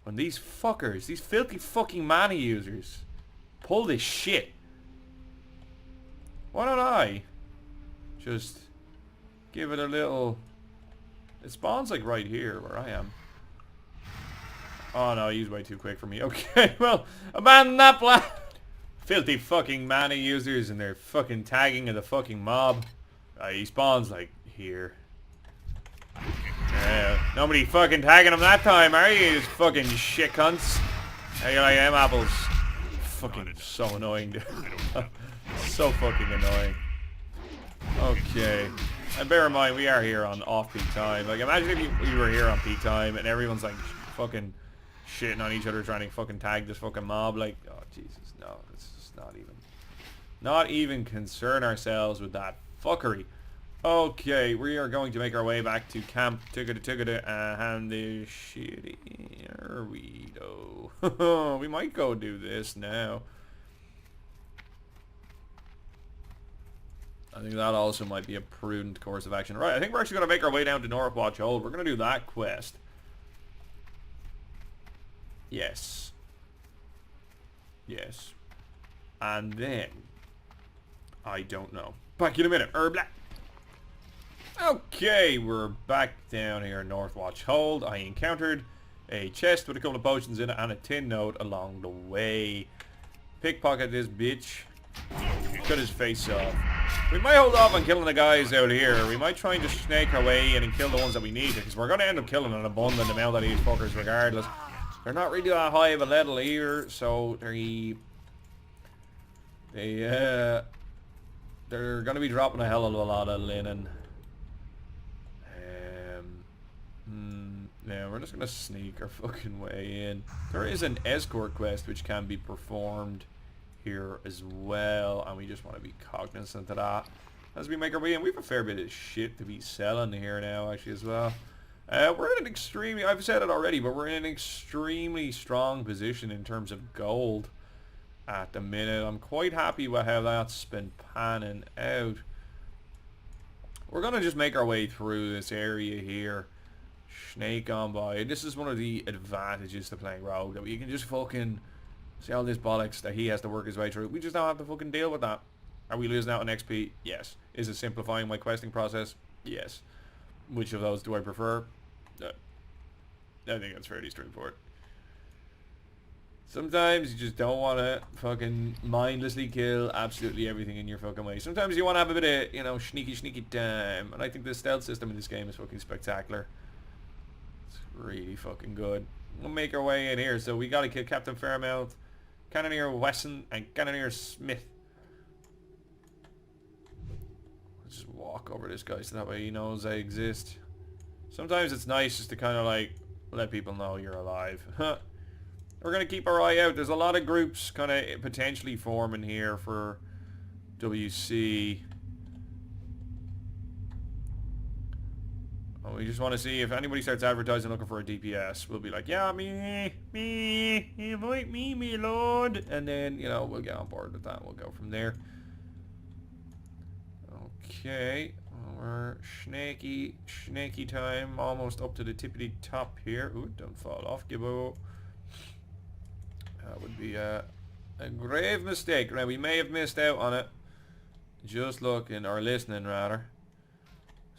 when these fuckers, these filthy fucking mana users, pull this shit, why don't I just give it a little... It spawns like right here where I am. Oh no, he's way too quick for me. Okay, well, abandon that plan. Filthy fucking mana users and their fucking tagging of the fucking mob. He spawns like here. Nobody fucking tagging him that time, are you? You fucking shit cunts. Here I am, apples. Fucking so annoying, dude. So fucking annoying. Okay. And bear in mind, we are here on off-peak time. Like, imagine if you were here on peak time and everyone's like fucking shitting on each other trying to fucking tag this fucking mob. Like, oh Jesus, no. It's just not even concern ourselves with that fuckery. Okay, we are going to make our way back to Camp Tuggada and the shitty... Here we go. We might go do this now. I think that also might be a prudent course of action. Right, I think we're actually going to make our way down to Northwatch Hold. We're going to do that quest. Yes. Yes. And then... I don't know. Back in a minute. Okay, we're back down here in Northwatch Hold. I encountered a chest with a couple of potions in it and a tin note along the way. Pickpocket this bitch. Cut his face off. We might hold off on killing the guys out here. We might try and just snake our way in and kill the ones that we need, because we're going to end up killing an abundant amount of these fuckers regardless. They're not really that high of a level either, so they're going to be dropping a hell of a lot of linen. Yeah, we're just going to sneak our fucking way in. There is an escort quest which can be performed here as well, and we just want to be cognizant of that as we make our way in. We have a fair bit of shit to be selling here now actually as well. We're in an extremely, I've said it already, but we're in an extremely strong position in terms of gold at the minute. I'm quite happy with how that's been panning out. We're gonna just make our way through this area here, snake on by. This is one of the advantages to playing Rogue, that you can just fucking see all this bollocks that he has to work his way through. We just don't have to fucking deal with that. Are we losing out on XP? Yes. Is it simplifying my questing process? Yes. Which of those do I prefer? I think that's fairly straightforward. Sometimes you just don't want to fucking mindlessly kill absolutely everything in your fucking way. Sometimes you want to have a bit of, you know, sneaky time. And I think the stealth system in this game is fucking spectacular. It's really fucking good. We'll make our way in here. So we got to kill Captain Fairmount, Cannoneer Wesson, and Cannoneer Smith. Let's just walk over this guy so that way he knows I exist. Sometimes it's nice just to kind of like let people know you're alive. We're going to keep our eye out. There's a lot of groups kind of potentially forming here for WC. Oh, we just want to see if anybody starts advertising looking for a DPS. We'll be like, yeah, me, invite me, me lord. And then, you know, we'll get on board with that. We'll go from there. Okay. We're snaky time. Almost up to the tippity top here. Ooh, don't fall off, Gibboeire. That would be a grave mistake. Right, we may have missed out on it. Just looking, or listening rather.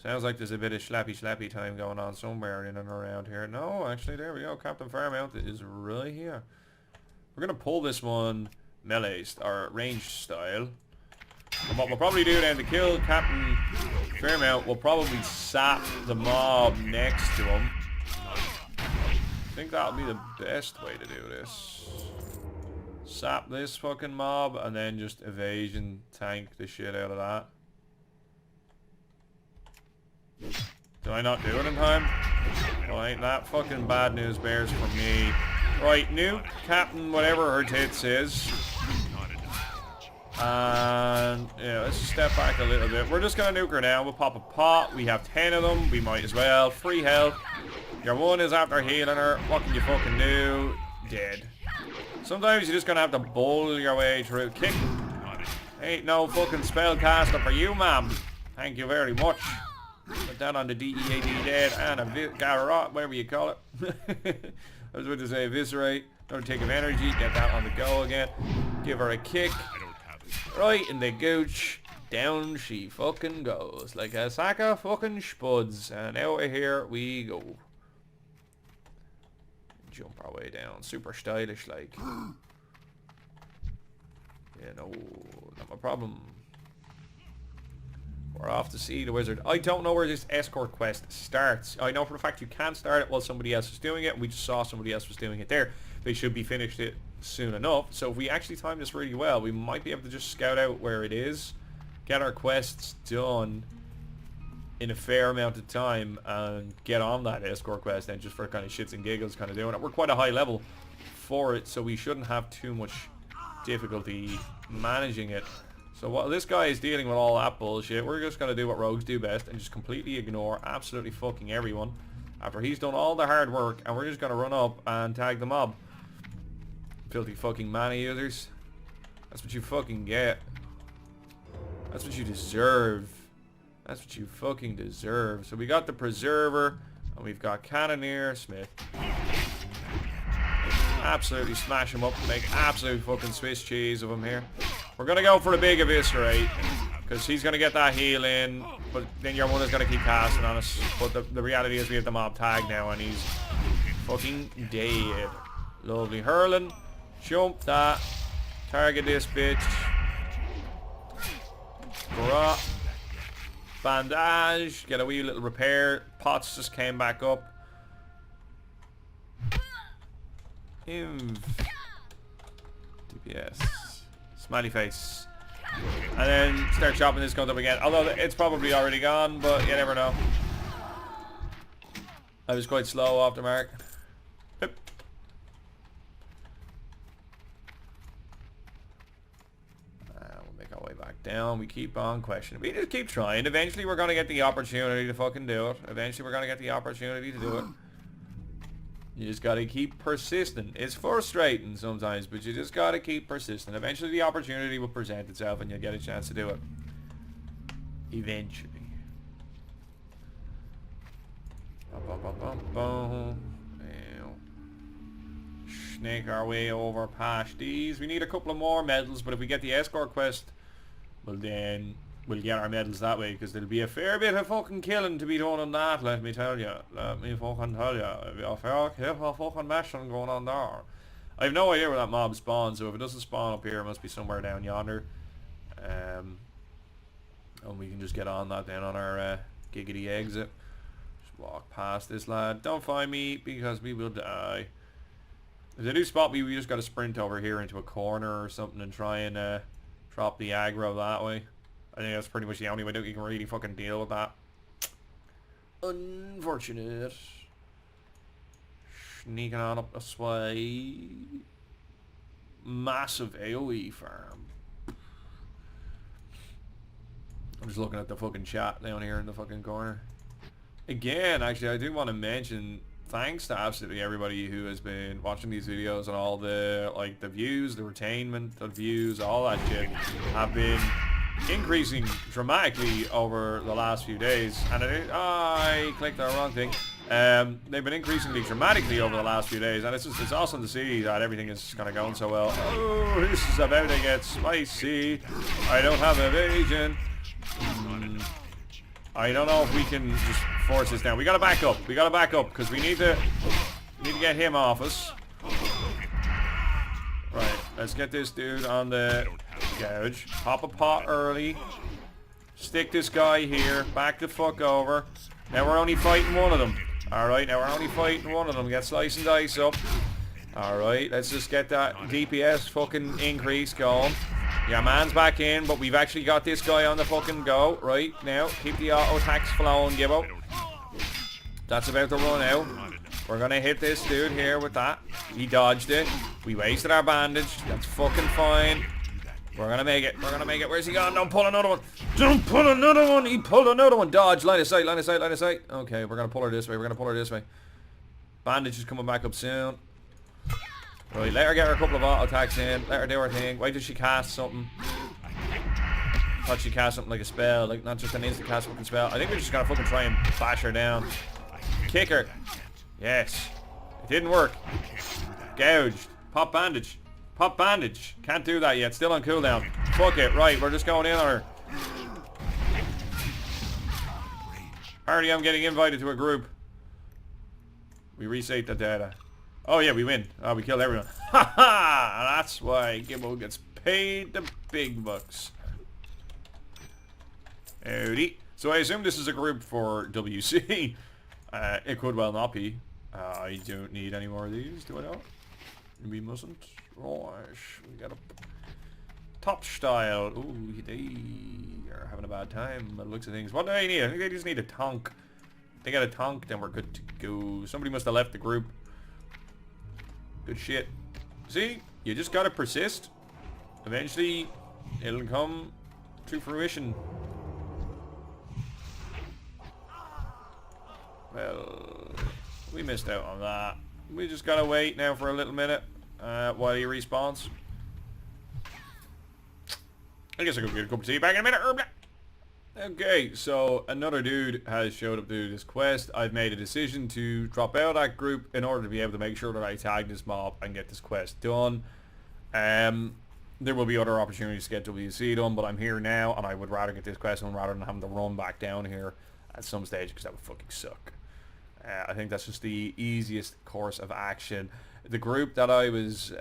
Sounds like there's a bit of slappy time going on somewhere in and around here. No, actually, there we go. Captain Fairmount is right here. We're going to pull this one melee, or range style. And what we'll probably do then to kill Captain Fairmount, we'll probably sap the mob next to him. think that'll be the best way to do this. Sap this fucking mob and then just evasion tank the shit out of that. Did I not do it in time? Well, ain't that fucking bad news bears for me. Right, new Captain whatever her tits is. And yeah, let's just step back a little bit. We're just gonna nuke her now. We'll pop a pot. We have 10 of them. We might as well. Free health. Your one is after healing her. What can you fucking do? Dead. Sometimes you're just gonna have to bowl your way through. Kick. Ain't no fucking spellcaster for you, ma'am. Thank you very much. Put that on the DEAD dead and a garrot, whatever you call it. I was going to say eviscerate. Don't take of energy. Get that on the go again. Give her a kick. Right in the gooch. Down she fucking goes. Like a sack of fucking spuds. And out of here we go. Jump our way down. Super stylish like. Yeah, no. Not my problem. We're off to see the wizard. I don't know where this escort quest starts. I know for a fact you can't start it while somebody else is doing it. We just saw somebody else was doing it there. They should be finished it soon enough. So if we actually time this really well, we might be able to just scout out where it is, get our quests done in a fair amount of time, and get on that escort quest then just for kind of shits and giggles kind of doing it. We're quite a high level for it, so we shouldn't have too much difficulty managing it. So while this guy is dealing with all that bullshit, we're just going to do what rogues do best and just completely ignore absolutely fucking everyone after he's done all the hard work, and we're just going to run up and tag the mob. Filthy fucking mana users. That's what you fucking get. That's what you deserve. That's what you fucking deserve. So we got the Preserver, and we've got Cannoneer Smith. Absolutely smash him up, make absolute fucking Swiss cheese of him here. We're going to go for the big eviscerate, because he's going to get that heal in, but then your one is going to keep casting on us. But the reality is we have the mob tag now, and he's fucking dead. Lovely. Hurling. Jump that. Target this bitch. Grot. Bandage. Get a wee little repair. Pots just came back up. DPS. Smiley face. And then start chopping this gun up again. Although it's probably already gone, but you never know. I was quite slow off the mark. Yep. We'll make our way back down. We keep on questioning. We just keep trying. Eventually we're going to get the opportunity to fucking do it. Eventually we're going to get the opportunity to do it. You just gotta keep persistent. It's frustrating sometimes, but you just gotta keep persistent. Eventually the opportunity will present itself and you'll get a chance to do it. Eventually. Snake our way over past these. We need a couple of more medals, but if we get the escort quest, well then we'll get our medals that way, because there'll be a fair bit of fucking killing to be done on that, let me tell you. Let me fucking tell you. There'll be a fair fucking mashing going on there. I have no idea where that mob spawns, so if it doesn't spawn up here, it must be somewhere down yonder. And we can just get on that then on our giggity exit. Just walk past this lad. Don't find me, because we will die. If they do spot me, we just got to sprint over here into a corner or something and try and drop the aggro that way. I think that's pretty much the only way that you can really fucking deal with that. Unfortunate. Sneaking on up this way. Massive AoE farm. I'm just looking at the fucking chat down here in the fucking corner. Again, actually, I do want to mention, thanks to absolutely everybody who has been watching these videos, and all the, like, the views, the retainment of views, all that shit have been increasing dramatically over the last few days. And I clicked the wrong thing. They've been increasingly dramatically over the last few days, and it's awesome to see that everything is kind of going so well. Oh, this is about to get spicy. I don't have evasion. I don't know if we can just force this down. We gotta back up. We gotta back up, because we need to get him off us. Right, let's get this dude on the gouge. Pop a pot early. Stick this guy here. Back the fuck over. Now we're only fighting one of them. Alright, now we're only fighting one of them. Get slice and dice up. Alright, let's just get that DPS fucking increase going. Yeah, man's back in, but we've actually got this guy on the fucking go. Right, now, keep the auto attacks flowing, Gibbo. That's about to run out. We're gonna hit this dude here with that. He dodged it. We wasted our bandage. That's fucking fine. We're gonna make it. We're gonna make it. Where's he gone? Don't pull another one. Don't pull another one. He pulled another one. Dodge. Line of sight. Line of sight. Line of sight. Okay, we're gonna pull her this way. We're gonna pull her this way. Bandage is coming back up soon. Right, let her get her a couple of auto attacks in. Let her do her thing. Why did she cast something? Thought she cast something like a spell, like not just an instant cast fucking spell. I think we're just gonna fucking try and bash her down. Kick her. Yes. It didn't work. Gouged. Pop bandage. Pop bandage. Can't do that yet. Still on cooldown. Fuck it. Right, we're just going in on her. Apparently I'm getting invited to a group. We reset the data. Oh yeah, we win. Oh, we killed everyone. Ha ha! That's why Gibbo gets paid the big bucks. Howdy. So I assume this is a group for WC. It could well not be. I don't need any more of these, do I not? We mustn't. Gosh, we got a top style. Ooh, they are having a bad time by the looks of things. What do they need? I think they just need a tonk. They got a tonk, then we're good to go. Somebody must have left the group. Good shit. See? You just gotta persist. Eventually, it'll come to fruition. Well, we missed out on that. We just gotta wait now for a little minute while he respawns. I guess I'll go get a cup of tea back in a minute. Okay, so another dude has showed up to do this quest. I've made a decision to drop out of that group in order to be able to make sure that I tag this mob and get this quest done. There will be other opportunities to get WC done, but I'm here now and I would rather get this quest done rather than having to run back down here at some stage because that would fucking suck. I think that's just the easiest course of action. The group that I was...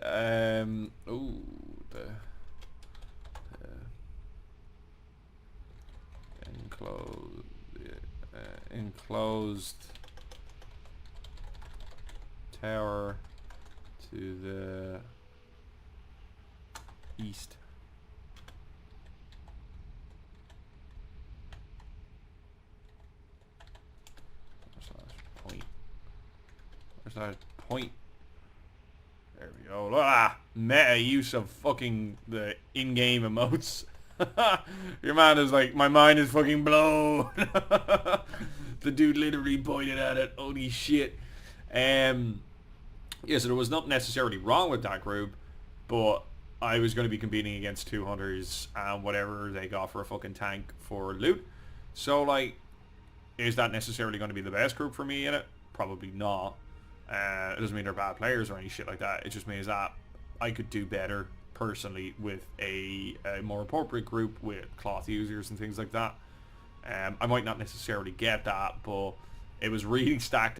enclosed tower to the east. Where's that point? There we go. Ah, meta use of fucking the in-game emotes. Your man is like, my mind is fucking blown. The dude literally pointed at it. Holy shit. Yeah, so there was not necessarily wrong with that group, but I was going to be competing against 2 hunters and whatever they got for a fucking tank for loot. So, like, is that necessarily going to be the best group for me in it? Probably not. It doesn't mean they're bad players or any shit like that. It just means that I could do better personally with a more appropriate group with cloth users and things like that. I might not necessarily get that, but it was really stacked